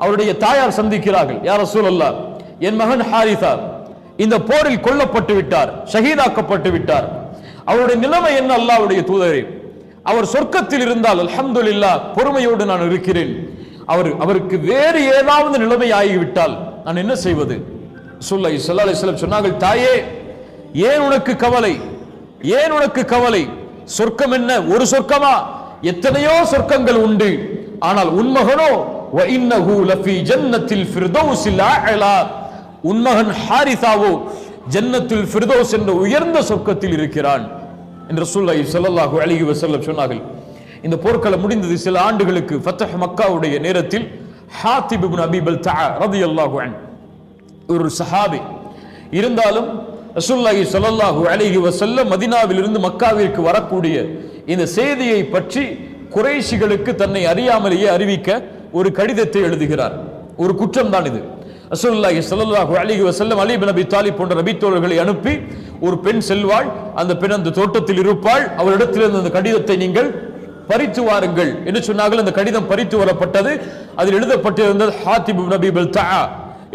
அவருடைய தாயார் சந்திக்கிறார்கள், யா ரசூலல்லாஹ், என் மகன் ஹாரிஸா இந்த போரில் கொல்லப்பட்டு விட்டார், ஷஹீதாக்கப்பட்டு விட்டார். அவருடைய நிலைமை என்ன அல்லாஹ்வுடைய தூதரே? அவர் சொர்க்கத்தில் இருந்தால் அல்ஹம்துலில்லாஹ், பொறுமையோடு நான் இருக்கிறேன். அவருக்கு வேறு ஏதாவது நிலைமை ஆகிவிட்டால் நான் என்ன செய்வது? ரசூலுல்லாஹி ஸல்லல்லாஹு அலைஹி வஸல்லம் சொன்னார்கள், தாயே, ஏன் உனக்கு கவலை? ஏன் உனக்கு கவலை? சொர்க்கம் என்ன ஒரு சொர்க்கமா? எத்தனையோ சொர்க்கங்கள் உண்டு. ஆனால் உன்மகனோ வ இன்னஹு லஃபி ஜன்னத்தில் ஃபிர்தௌஸில் அஅலா, உன்மகன் ஹாரிஸாவோ ஜன்னத்துல் ஃபிர்தௌஸ் என்ற உயர்ந்த சொர்க்கத்தில் இருக்கிறான் என்று ரசூலுல்லாஹி ஸல்லல்லாஹு அலைஹி வஸல்லம் சொன்னார்கள். இந்த போர்க்களம் முடிந்தது சில ஆண்டுகளுக்கு ஃபத்ஹ் மக்காவுடைய நேரத்தில் ஹாத்திப் இப்னு அபீ பல்தஆ ரலியல்லாஹு அன்ஹு ஒரு சஹாபி. இருந்தாலும் ரசூலுல்லாஹி ஸல்லல்லாஹு அலைஹி வஸல்லம் மதீனாவில் இருந்து மக்காவிற்கு வரக்கூடிய இந்த செய்தியை பற்றி குறைஷிகளுக்கு தன்னை அறியாமலேயே அறிவிக்க ஒரு கடிதத்தை எழுதுகிறார். ஒரு குற்றம் தான் இது. ரசூலுல்லாஹி ஸல்லல்லாஹு அலைஹி வஸல்லம் அலி இப்னு அபீ தாலிப் போன்ற நபித்தோழர்களை அனுப்பி, ஒரு பெண் செல்வாள், அந்த பெண் அந்த தோட்டத்தில் இருப்பாள், அவரிடத்திலிருந்து அந்த கடிதத்தை நீங்கள் பறித்து வாருங்கள் என்று சொன்னார்கள். அந்த கடிதம் பறித்து வரப்பட்டது. அதில் எழுதப்பட்டிருந்தது ஹாத்திப் இப்னு அபீ பல்தஆ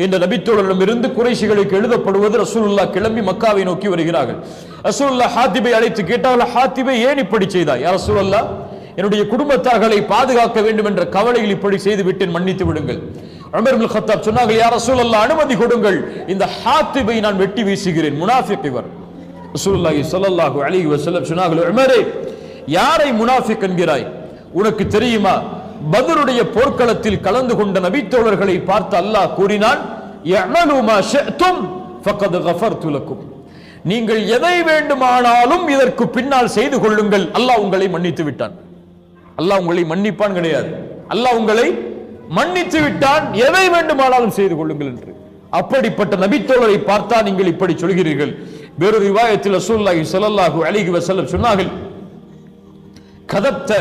இந்த நபித்தோழரிடமிருந்து குறைஷிகளுக்கு எழுதப்படுவது ரசூலுல்லாஹ் கிளம்பி மக்காவை நோக்கி வருகிறார்கள். ரசூலுல்லாஹ் ஹாத்திபை அழைத்து கேட்டார்கள், ஹாத்திபை ஏன் இப்படி செய்தாய்? யா ரசூலல்லாஹ், என்னுடைய குடும்பத்தார்களை பாதுகாக்க வேண்டும் என்ற கவலையில் இப்படி செய்து விட்டேன், மன்னித்து விடுங்கள். உமர் இப்னு கத்தாப் சொன்னார்கள், யா ரசூலல்லாஹ் அனுமதி கொடுங்கள், இந்த ஹாத்திபை நான் வெட்டி வீசுகிறேன், முனாஃபிக் இவர். ரசூலுல்லாஹி ஸல்லல்லாஹு அலைஹி வஸல்லம் சொன்னார்கள், உமரே, யாரை முனாஃபிக் என்கிறாய்? உனக்கு தெரியுமா, பத்ருடைய போர்க்களத்தில் கலந்து கொண்ட நபித்தோழர்களை பார்த்து அல்லாஹ் கூறினான், யஅமலு மா ஷி'தும் ஃபகத் கஃபர்து லக்கும். நீங்கள் எதை வேண்டுமானாலும் இதற்கு பின்னால் செய்து கொள்ளுங்கள், அல்லாஹ் உங்களை மன்னித்து விட்டான். அல்லாஹ் உங்களை மன்னிப்பான் கிடையாது, அல்லாஹ் உங்களை மன்னித்து விட்டான், எதை வேண்டுமானாலும் செய்து கொள்ளுங்கள் என்று. அப்படிப்பட்ட நபித்தோழரை பார்த்தா நீங்கள் இப்படி சொல்கிறீர்கள். வேறொரு ரிவாயத்தில் ரசூலுல்லாஹி ஸல்லல்லாஹு அலைஹி வஸல்லம் சொன்னார்கள், கதப்த.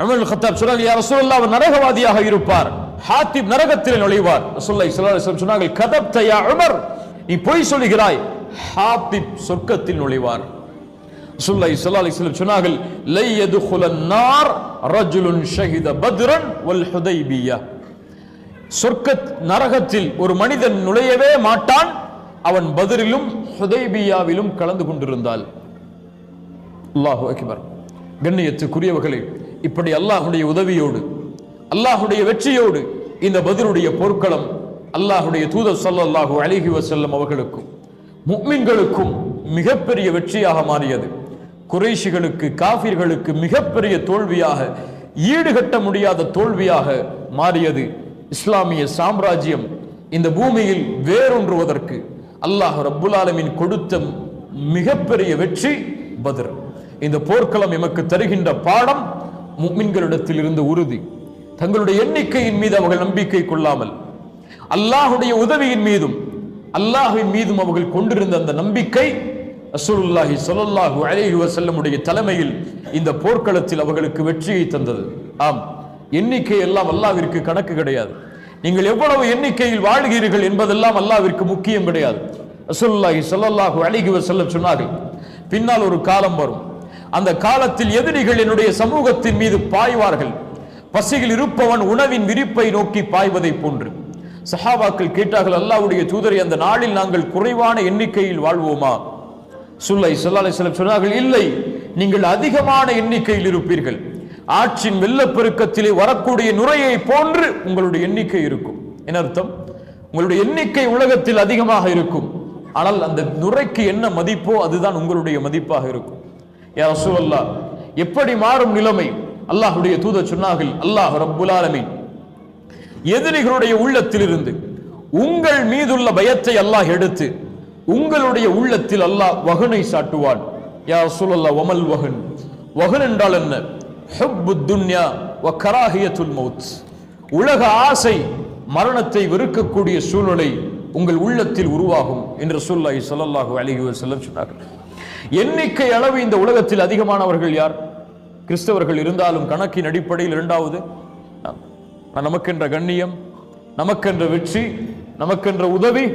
உமர் இப்னு கத்தாப் சொன்னார்கள், யா ரசூலல்லாஹ், அவர் நரகவாதியாக இருப்பார், ஹாத்திப் நரகத்தில் நுழைவார். ரசூலுல்லாஹி ஸல்லல்லாஹு அலைஹி வஸல்லம் சொன்னார்கள், கதப்த யா உமர், நீ பொய் சொல்கிறாய், ஹாத்திப் சொர்க்கத்தில் நுழைவார். ரசூலுல்லாஹி ஸல்லல்லாஹு அலைஹி வஸல்லம் சொன்னார்கள், லை யதுகுலன் நார் ரஜுலுன் ஷஹித பத்ரன் வல் ஹுதைபிய்யா. சொர்க்க நரகத்தில் ஒரு மனிதன் நுழையவே மாட்டான், அவன் பத்ரிலும் ஹுதைபியாவிலும் கலந்து கொண்டிருந்தால். அல்லாஹு அக்பர். கண்ணியத்துக்குரியவர்களே, இப்படி அல்லாஹ்வுடைய உதவியோடு, அல்லாஹ்வுடைய வெற்றியோடு இந்த பத்ருடைய போர்க்களம் அல்லாஹ்வுடைய தூதர் ஸல்லல்லாஹு அலைஹி வஸல்லம் அவர்களுக்கும் முஃமின்களுக்கும் மிகப்பெரிய வெற்றியாக மாறியது. குறைஷிகளுக்கு, காஃபிர்களுக்கு மிகப்பெரிய தோல்வியாக, ஈடுகட்ட முடியாத தோல்வியாக மாறியது. இஸ்லாமிய சாம்ராஜ்யம் இந்த பூமியில் வேரூன்றுவதற்கு அல்லாஹ் ரப்புல் ஆலமீன் கொடுத்த மிகப்பெரிய வெற்றி பத்ர். இந்த போர்க்களம் எமக்கு தருகின்ற பாடம், முஃமின்களிடத்தில் இருந்த உறுதி, தங்களுடைய எண்ணிக்கையின் மீது அவர்கள் நம்பிக்கை கொள்ளாமல் அல்லாஹ்வுடைய உதவியின் மீதும் அல்லாஹ்வின் மீதும் அவர்கள் கொண்டிருந்த அந்த நம்பிக்கை ரசூலுல்லாஹி ஸல்லல்லாஹு அலைஹி வஸல்லம் உடைய தலைமையில் இந்த போர்க்களத்தில் அவர்களுக்கு வெற்றியை தந்தது. ஆம், எண்ணிக்கை எல்லாம் அல்லாஹ்விற்கு கணக்கு கிடையாது. நீங்கள் எவ்வளவு எண்ணிக்கையில் வாழ்கிறீர்கள் என்பதெல்லாம் அல்லாஹ்விற்கு முக்கியம் கிடையாது. ரசூலுல்லாஹி ஸல்லல்லாஹு அலைஹி வஸல்லம் சொன்னார்கள், பின்னால் ஒரு காலம் வரும், அந்த காலத்தில் எதிரிகள் என்னுடைய சமூகத்தின் மீது பாய்வார்கள், பசியில் இருப்பவன் உணவின் விரிப்பை நோக்கி பாய்வதை போன்று. சஹாபாக்கள் கேட்டார்கள், அல்லாஹ்வுடைய தூதரை, அந்த நாளில் நாங்கள் குறைவான எண்ணிக்கையில் வாழ்வோமா? ரசூலுல்லாஹி ஸல்லல்லாஹு அலைஹி வஸல்லம் சொன்னார்கள், இல்லை, நீங்கள் அதிகமான எண்ணிக்கையில் இருப்பீர்கள். ஆற்றின் வெள்ளப்பெருக்கத்திலே வரக்கூடிய நுரையை போன்று உங்களுடைய எண்ணிக்கை இருக்கும். என்ன அர்த்தம்? உங்களுடைய எண்ணிக்கை உலகத்தில் அதிகமாக இருக்கும், ஆனால் அந்த நுரைக்கு என்ன மதிப்போ அதுதான் உங்களுடைய மதிப்பாக இருக்கும். யா ரசூலல்லாஹ், எப்படி மாறும் நிலைமை? அல்லாஹ்வுடைய தூதர் சொன்னார்கள், அல்லாஹ் ரப்புல் ஆலமீன் எதிரிகளுடைய உள்ளத்திலிருந்து உங்கள் மீதுள்ள பயத்தை அல்லாஹ் எடுத்து உங்களுடைய உள்ளத்தில் அல்லாஹ் வஹனை சாட்டுவான். யா ரசூலல்லாஹ், வமல் வஹன்? வஹன் என்றால் என்ன? ஹுப்புத் துன்யா வ கராஹியத்துல் மௌத். உலக ஆசை, மரணத்தை வெறுக்கக்கூடிய சூழ்நிலை உங்கள் உள்ளத்தில் உருவாகும் என்று ரசூலுல்லாஹி ஸல்லல்லாஹு அலைஹி வஸல்லம் சொன்னார்கள். எண்ணிக்கை அளவு இந்த உலகத்தில் அதிகமானவர்கள் யார்? கிறிஸ்தவர்கள் இருந்தாலும் கணக்கின் அடிப்படையில் இரண்டாவது. நமக்கென்ற கண்ணியம், நமக்கென்ற வெற்றி, நமக்கென்ற உதவி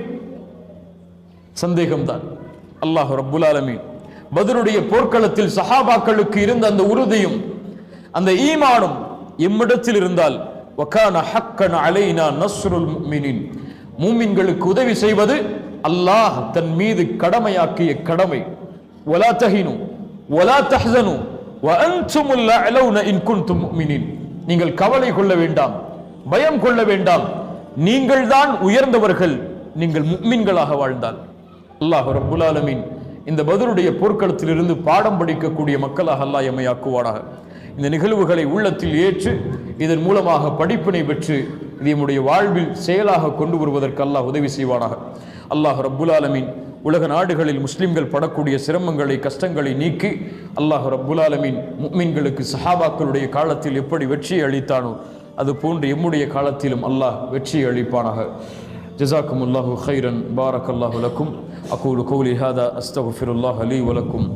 சந்தேகம்தான். அல்லாஹ் ரப்புல் ஆலமீன் பத்ருடைய போர்க்களத்தில் சஹாபாக்களுக்கு இருந்த அந்த உறுதியும் அந்த ஈமானும் எம்மிடத்தில் இருந்தால், வகான ஹக்கன் அலைனா நஸ்ருல் முஃமினீன், மூமின்களுக்கு உதவி செய்வது அல்லாஹ் தன் மீது கடமையாக்கிய கடமை. வலா தஹினு வலா தஹ்சனு வ அன்துமுல் அலௌன இன் குன்தும் முஃமினீன். நீங்கள் கவலை கொள்ள வேண்டாம், பயம் கொள்ள வேண்டாம், நீங்கள் தான் உயர்ந்தவர்கள், நீங்கள் முஃமின்களாக வாழ்ந்தால். அல்லாஹ் ரப்புல் ஆலமீன் இந்த பத்ருடைய போர்க்களத்தில் இருந்து பாடம் படிக்கக்கூடிய மக்களாக அல்லாஹ் எம்மை ஆக்குவானாக. இந்த நிகழ்வுகளை உள்ளத்தில் ஏற்று இதன் மூலமாக படிப்பினை பெற்று இது நம்முடைய வாழ்வில் செயலாக கொண்டு வருவதற்கு அல்லாஹ் உதவி செய்வானாக. அல்லாஹ் ரப்புல் ஆலமீன் உலக நாடுகளில் முஸ்லிம்கள் படக்கூடிய சிரமங்களை, கஷ்டங்களை நீக்கி அல்லாஹ் ரப்புல் ஆலமீன் முஃமின்களுக்கு சஹாபாக்களுடைய காலத்தில் எப்படி வெற்றியை அளித்தானோ அது போன்று எம்முடைய காலத்திலும் அல்லாஹ் வெற்றியை அளிப்பானாக. ஜஸாக்குமுல்லாஹு கைரன். பாரக்கல்லாஹு லக்கும். அகூலு கௌலி ஹாதா அஸ்தக்ஃபிருல்லாஹ லீ வ லக்கும்.